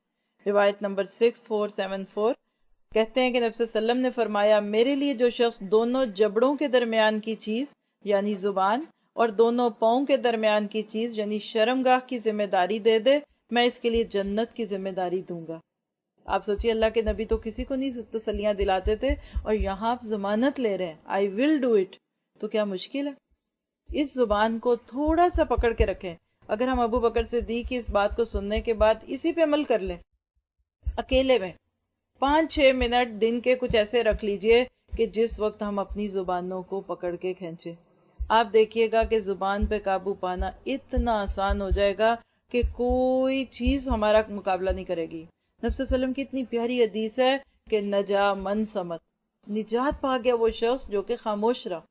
روایت نمبر 6474، کہتے ہیں کہ نبی صلی اللہ علیہ وسلم نے فرمایا میرے لیے جو شخص دونوں جبڑوں کے درمیان کی چیز یعنی زبان اور دونوں پاؤں کے درمیان کی چیز یعنی شرمگاہ کی ذمہ داری دے دے، میں اس کے لیے جنت کی ذمہ داری دوں گا۔ آپ سوچیے اللہ کے نبی تو کسی کو نہیں تسلیاں دلاتے تھے، اور یہاں آپ ضمانت لے رہے ہیں آئی ول ڈو اٹ، تو کیا مشکل ہے؟ اس زبان کو تھوڑا سا پکڑ کے رکھیں۔ اگر ہم ابو بکر صدیق کی اس بات کو سننے کے بعد اسی پہ عمل کر لیں، اکیلے میں 5-6 منٹ دن کے کچھ ایسے رکھ لیجئے کہ جس وقت ہم اپنی زبانوں کو پکڑ کے کھینچیں، آپ دیکھیے گا کہ زبان پہ قابو پانا اتنا آسان ہو جائے گا کہ کوئی چیز ہمارا مقابلہ نہیں کرے گی۔ نبی صلی اللہ علیہ وسلم کی اتنی پیاری حدیث ہے کہ نجا من سمت، نجات پا گیا وہ شخص جو کہ خاموش رہا۔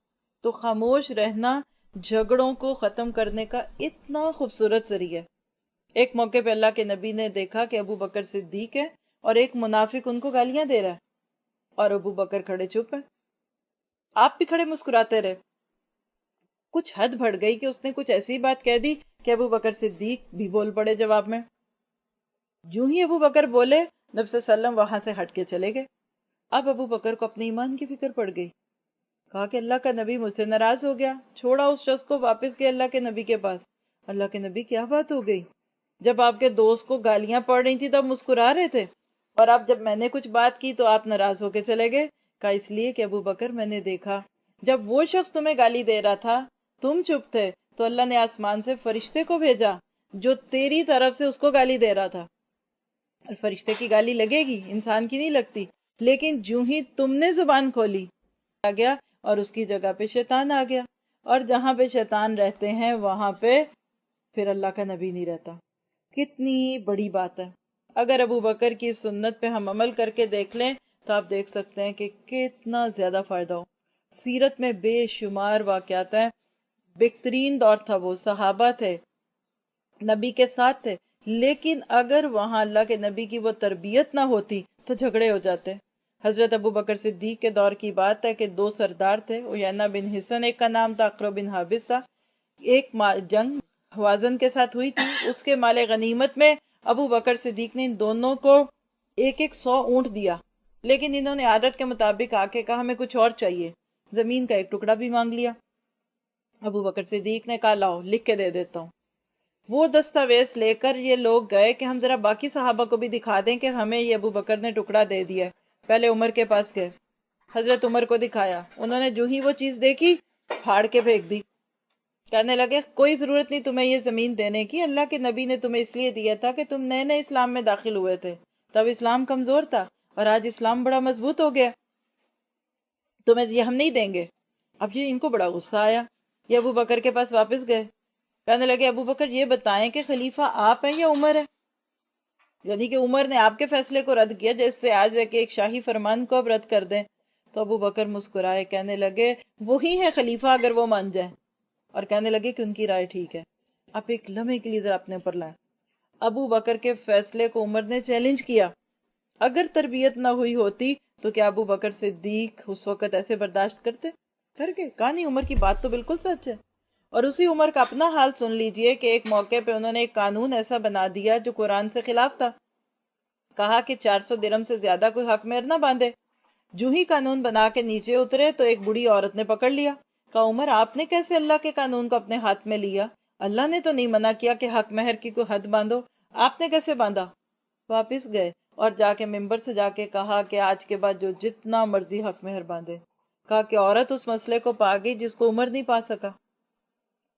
تو خاموش رہنا جھگڑوں کو ختم کرنے کا اتنا خوبصورت ذریعہ ہے۔ ایک موقع پہ اللہ کے نبی نے دیکھا کہ ابو بکر صدیق ہے اور ایک منافق ان کو گالیاں دے رہا ہے، اور ابو بکر کھڑے چپ ہیں، آپ بھی کھڑے مسکراتے رہے۔ کچھ حد بڑھ گئی کہ اس نے کچھ ایسی بات کہہ دی کہ ابو بکر صدیق بھی بول پڑے جواب میں۔ جو ہی ابو بکر بولے، نبی صلی اللہ علیہ وسلم وہاں سے ہٹ کے چلے گئے۔ اب ابو بکر کو اپنے ایمان کی فکر پڑ گئی، کہا کہ اللہ کا نبی مجھ سے ناراض ہو گیا، چھوڑا اس شخص کو، واپس گئے اللہ کے نبی کے پاس۔ اللہ کے نبی کیا بات ہو گئی؟ جب آپ کے دوست کو گالیاں پڑ رہی تھی تو آپ مسکرا رہے تھے، اور اب جب میں نے کچھ بات کی تو آپ ناراض ہو کے چلے گئے۔ کہا اس لیے کہ ابو بکر میں نے دیکھا جب وہ شخص تمہیں گالی دے رہا تھا تم چپ تھے، تو اللہ نے آسمان سے فرشتے کو بھیجا جو تیری طرف سے اس کو گالی دے رہا تھا۔ اور فرشتے کی گالی لگے گی، انسان کی نہیں لگتی، لیکن جو ہی تم نے زبان کھولی آ گیا، اور اس کی جگہ پہ شیطان آ گیا، اور جہاں پہ شیطان رہتے ہیں وہاں پہ پھر اللہ کا نبی نہیں رہتا۔ کتنی بڑی بات ہے۔ اگر ابو بکر کی سنت پہ ہم عمل کر کے دیکھ لیں تو آپ دیکھ سکتے ہیں کہ کتنا زیادہ فائدہ ہو۔ سیرت میں بے شمار واقعات ہیں، بہترین دور تھا، وہ صحابہ تھے، نبی کے ساتھ تھے، لیکن اگر وہاں اللہ کے نبی کی وہ تربیت نہ ہوتی تو جھگڑے ہو جاتے۔ حضرت ابو بکر صدیق کے دور کی بات ہے کہ 2 سردار تھے، عیینہ بن حصن ایک کا نام تھا، اقرب بن حابس تھا۔ ایک جنگ حوازن کے ساتھ ہوئی تھی، اس کے مال غنیمت میں ابو بکر صدیق نے ان دونوں کو ایک 100 اونٹ دیا، لیکن انہوں نے عادت کے مطابق آ کے کہا ہمیں کچھ اور چاہیے، زمین کا ایک ٹکڑا بھی مانگ لیا۔ ابو بکر صدیق نے کہا لاؤ لکھ کے دے دیتا ہوں۔ وہ دستاویز لے کر یہ لوگ گئے کہ ہم ذرا باقی صحابہ کو بھی دکھا دیں کہ ہمیں یہ ابو بکر نے ٹکڑا دے دیا۔ پہلے عمر کے پاس گئے، حضرت عمر کو دکھایا، انہوں نے جو ہی وہ چیز دیکھی پھاڑ کے پھینک دی، کہنے لگے کوئی ضرورت نہیں تمہیں یہ زمین دینے کی، اللہ کے نبی نے تمہیں اس لیے دیا تھا کہ تم نئے نئے اسلام میں داخل ہوئے تھے، تب اسلام کمزور تھا، اور آج اسلام بڑا مضبوط ہو گیا، تمہیں یہ ہم نہیں دیں گے۔ اب یہ ان کو بڑا غصہ آیا، یہ ابو بکر کے پاس واپس گئے، کہنے لگے ابو بکر یہ بتائیں کہ خلیفہ آپ ہیں یا عمر ہے؟ یعنی کہ عمر نے آپ کے فیصلے کو رد کیا، جس سے آج ہے کہ ایک شاہی فرمان کو اب رد کر دیں۔ تو ابو بکر مسکرائے، کہنے لگے وہی ہے خلیفہ اگر وہ مان جائے، اور کہنے لگے کہ ان کی رائے ٹھیک ہے۔ آپ ایک لمحے کے لیے ذرا اپنے اوپر لائیں، ابو بکر کے فیصلے کو عمر نے چیلنج کیا۔ اگر تربیت نہ ہوئی ہوتی تو کیا ابو بکر صدیق اس وقت ایسے برداشت کرتے؟ کر کے کہا نہیں، عمر کی بات تو بالکل سچ ہے۔ اور اسی عمر کا اپنا حال سن لیجئے کہ ایک موقع پہ انہوں نے ایک قانون ایسا بنا دیا جو قرآن سے خلاف تھا۔ کہا کہ 400 درہم سے زیادہ کوئی حق مہر نہ باندھے۔ جو ہی قانون بنا کے نیچے اترے تو ایک بوڑھی عورت نے پکڑ لیا۔ کہا عمر آپ نے کیسے اللہ کے قانون کو اپنے ہاتھ میں لیا؟ اللہ نے تو نہیں منع کیا کہ حق مہر کی کوئی حد باندھو، آپ نے کیسے باندھا؟ واپس گئے اور جا کے ممبر سے جا کے کہا کہ آج کے بعد جو جتنا مرضی حق مہر باندھے۔ کہا کہ عورت اس مسئلے کو پا گئی جس کو عمر نہیں پا سکا۔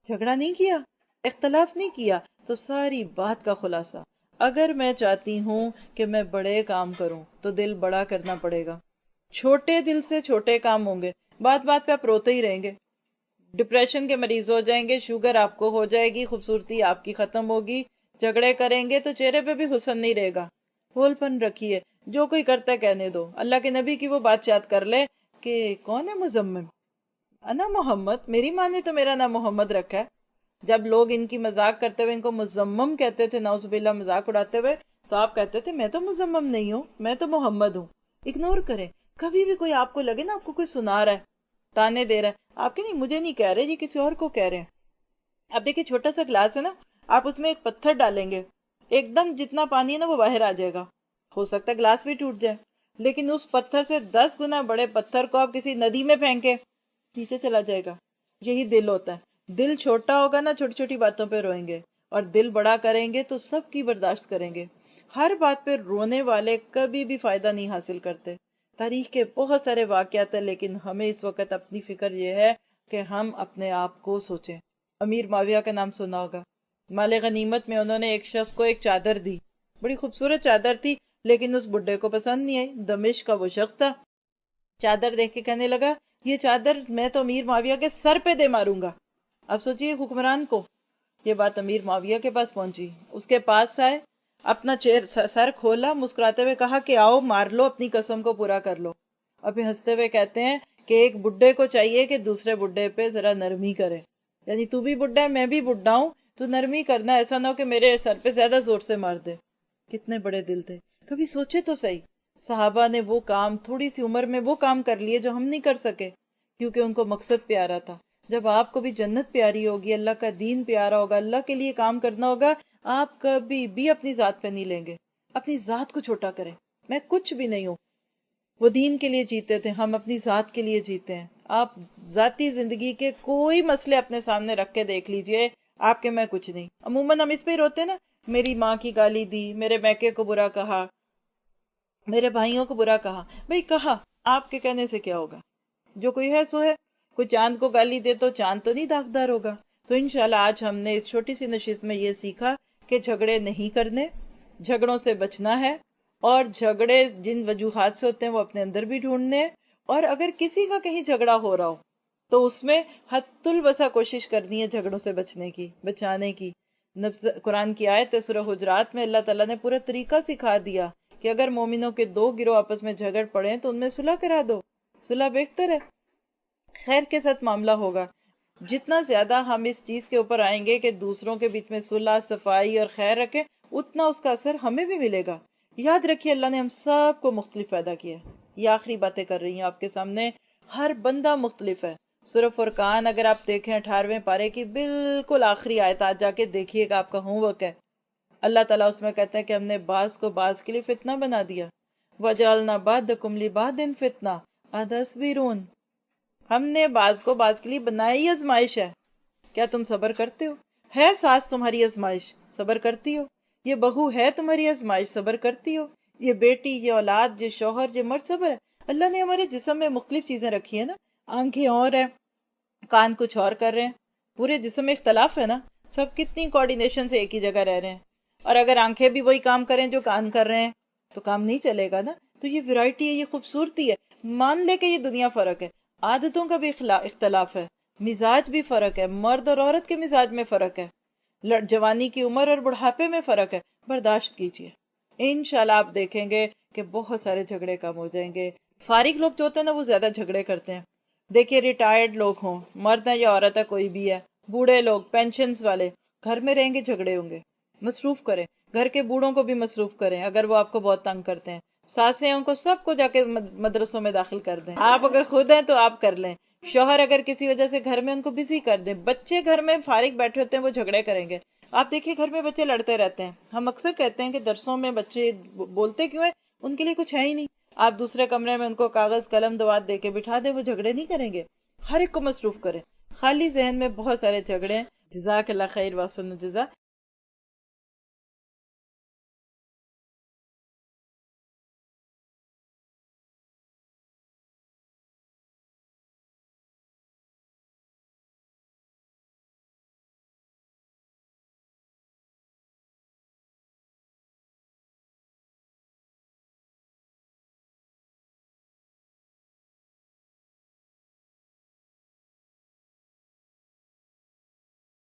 جھگڑا نہیں کیا، اختلاف نہیں کیا۔ تو ساری بات کا خلاصہ، اگر میں چاہتی ہوں کہ میں بڑے کام کروں تو دل بڑا کرنا پڑے گا۔ چھوٹے دل سے چھوٹے کام ہوں گے، بات بات پہ آپ روتے ہی رہیں گے، ڈپریشن کے مریض ہو جائیں گے، شوگر آپ کو ہو جائے گی، خوبصورتی آپ کی ختم ہوگی، جھگڑے کریں گے تو چہرے پہ بھی حسن نہیں رہے گا۔ پھول پن رکھیے، جو کوئی کرتا ہے کہنے دو۔ اللہ کے نبی کی وہ بات یاد کر لے کہ کون ہے مزمم؟ انا محمد، میری ماں نے تو میرا نام محمد رکھا ہے۔ جب لوگ ان کی مذاق کرتے ہوئے ان کو مزمم کہتے تھے، نعوذ باللہ، مذاق اڑاتے ہوئے، تو آپ کہتے تھے میں تو مزمم نہیں ہوں، میں تو محمد ہوں۔ اگنور کریں۔ کبھی بھی کوئی آپ کو لگے نا آپ کو کوئی سنا رہا ہے، تانے دے رہا ہے، آپ کے نہیں، مجھے نہیں کہہ رہے، یہ کسی اور کو کہہ رہے ہیں۔ اب دیکھیں چھوٹا سا گلاس ہے نا، آپ اس میں ایک پتھر ڈالیں گے، ایک دم جتنا پانی ہے نا وہ باہر آ جائے گا، ہو سکتا ہے گلاس بھی ٹوٹ جائے، لیکن اس پتھر سے 10 گنا بڑے پتھر کو آپ کسی ندی میں پھینکے نیچے چلا جائے گا۔ یہی دل ہوتا ہے، دل چھوٹا ہوگا نا چھوٹی چھوٹی باتوں پہ روئیں گے، اور دل بڑا کریں گے تو سب کی برداشت کریں گے۔ ہر بات پہ رونے والے کبھی بھی فائدہ نہیں حاصل کرتے۔ تاریخ کے بہت سارے واقعات ہیں، لیکن ہمیں اس وقت اپنی فکر یہ ہے کہ ہم اپنے آپ کو سوچیں۔ امیر معاویہ کا نام سنا ہوگا، مال غنیمت میں انہوں نے ایک شخص کو ایک چادر دی، بڑی خوبصورت چادر تھی، لیکن اس بڈھے کو پسند نہیں آئی۔ دمشق کا وہ شخص تھا، چادر دیکھ کے کہنے لگا یہ چادر میں تو امیر معاویہ کے سر پہ دے ماروں گا۔ اب سوچئے حکمران کو یہ بات امیر معاویہ کے پاس پہنچی، اس کے پاس آئے، اپنا سر کھولا، مسکراتے ہوئے کہا کہ آؤ مار لو، اپنی قسم کو پورا کر لو۔ ابھی ہنستے ہوئے کہتے ہیں کہ ایک بڈھے کو چاہیے کہ دوسرے بڈھے پہ ذرا نرمی کرے، یعنی تو بھی بڈھا ہے میں بھی بڈھا ہوں، تو نرمی کرنا، ایسا نہ ہو کہ میرے سر پہ زیادہ زور سے مار دے۔ کتنے بڑے دل تھے، کبھی سوچے تو صحیح، صحابہ نے وہ کام تھوڑی سی عمر میں وہ کام کر لیے جو ہم نہیں کر سکے، کیونکہ ان کو مقصد پیارا تھا۔ جب آپ کو بھی جنت پیاری ہوگی، اللہ کا دین پیارا ہوگا، اللہ کے لیے کام کرنا ہوگا، آپ کبھی بھی اپنی ذات پہ نہیں لیں گے۔ اپنی ذات کو چھوٹا کریں، میں کچھ بھی نہیں ہوں۔ وہ دین کے لیے جیتے تھے، ہم اپنی ذات کے لیے جیتے ہیں۔ آپ ذاتی زندگی کے کوئی مسئلے اپنے سامنے رکھ کے دیکھ لیجئے، آپ کے میں کچھ نہیں۔ عموماً ہم اس پہ ہی روتے نا، میری ماں کی گالی دی، میرے میکے کو برا کہا، میرے بھائیوں کو برا کہا۔ بھئی کہا، آپ کے کہنے سے کیا ہوگا؟ جو کوئی ہے سو ہے۔ کوئی چاند کو گالی دے تو چاند تو نہیں داغدار ہوگا۔ تو انشاءاللہ آج ہم نے اس چھوٹی سی نشست میں یہ سیکھا کہ جھگڑے نہیں کرنے، جھگڑوں سے بچنا ہے، اور جھگڑے جن وجوہات سے ہوتے ہیں وہ اپنے اندر بھی ڈھونڈنے، اور اگر کسی کا کہیں جھگڑا ہو رہا ہو تو اس میں حد الوسع کوشش کرنی ہے جھگڑوں سے بچنے کی، بچانے کی۔ قرآن کی آیت ہے سورہ حجرات میں، اللہ تعالیٰ نے پورا طریقہ سکھا دیا کہ اگر مومنوں کے دو گروہ آپس میں جھگڑ پڑیں تو ان میں صلح کرا دو، صلح بہتر ہے، خیر کے ساتھ معاملہ ہوگا۔ جتنا زیادہ ہم اس چیز کے اوپر آئیں گے کہ دوسروں کے بیچ میں صلح، صفائی اور خیر رکھیں، اتنا اس کا اثر ہمیں بھی ملے گا۔ یاد رکھیے اللہ نے ہم سب کو مختلف پیدا کیا ہے۔ یہ آخری باتیں کر رہی ہیں آپ کے سامنے، ہر بندہ مختلف ہے۔ سورہ فرقان اگر آپ دیکھیں 18ویں پارے کی بالکل آخری آیت، آج جا کے دیکھیے گا، آپ کا ہوم ورک ہے۔ اللہ تعالیٰ اس میں کہتے ہیں کہ ہم نے بعض کو بعض کے لیے فتنہ بنا دیا، وَجَعَلْنَا بَعْضَكُمْ لِبَعْضٍ فِتْنَةً أَتَصْبِرُونَ، ہم نے بعض کو بعض کے لیے بنائی آزمائش ہے، کیا تم صبر کرتے ہو؟ ہے ساس تمہاری آزمائش، صبر کرتی ہو؟ یہ بہو ہے تمہاری آزمائش، صبر کرتی ہو؟ یہ بیٹی، یہ اولاد، یہ شوہر، یہ مرد، صبر ہے۔ اللہ نے ہمارے جسم میں مختلف چیزیں رکھی ہیں نا، آنکھیں اور ہیں، کان کچھ اور کر رہے ہیں، پورے جسم میں اختلاف ہے نا، سب کتنی کوارڈینیشن سے ایک ہی جگہ رہ رہے ہیں، اور اگر آنکھیں بھی وہی کام کریں جو کان کر رہے ہیں تو کام نہیں چلے گا نا۔ تو یہ ویرائٹی ہے، یہ خوبصورتی ہے۔ مان لے کہ یہ دنیا فرق ہے، عادتوں کا بھی اختلاف ہے، مزاج بھی فرق ہے، مرد اور عورت کے مزاج میں فرق ہے، جوانی کی عمر اور بڑھاپے میں فرق ہے، برداشت کیجیے۔ انشاءاللہ آپ دیکھیں گے کہ بہت سارے جھگڑے کم ہو جائیں گے، فارغ لوگ جو ہوتے ہیں نا وہ زیادہ جھگڑے کرتے ہیں. دیکھیے ریٹائرڈ لوگ ہوں، مرد ہے یا عورت ہے کوئی بھی ہے، بوڑھے لوگ، پینشنز والے، گھر میں رہیں گے جھگڑے ہوں گے. مصروف کریں، گھر کے بوڑھوں کو بھی مصروف کریں اگر وہ آپ کو بہت تنگ کرتے ہیں. ساسیں ان کو سب کو جا کے مدرسوں میں داخل کر دیں. آپ اگر خود ہیں تو آپ کر لیں. شوہر اگر کسی وجہ سے گھر میں ان کو بزی کر دیں. بچے گھر میں فارغ بیٹھے ہوتے ہیں وہ جھگڑے کریں گے. آپ دیکھیے گھر میں بچے لڑتے رہتے ہیں. ہم اکثر کہتے ہیں کہ درسوں میں بچے بولتے کیوں ہیں، ان کے لیے کچھ ہے ہی نہیں. آپ دوسرے کمرے میں ان کو کاغذ قلم دوات دے کے بٹھا دیں، وہ جھگڑے نہیں کریں گے. ہر ایک کو مصروف کریں. خالی ذہن میں بہت سارے جھگڑے ہیں. جزاک اللہ خیر واحسن الجزا.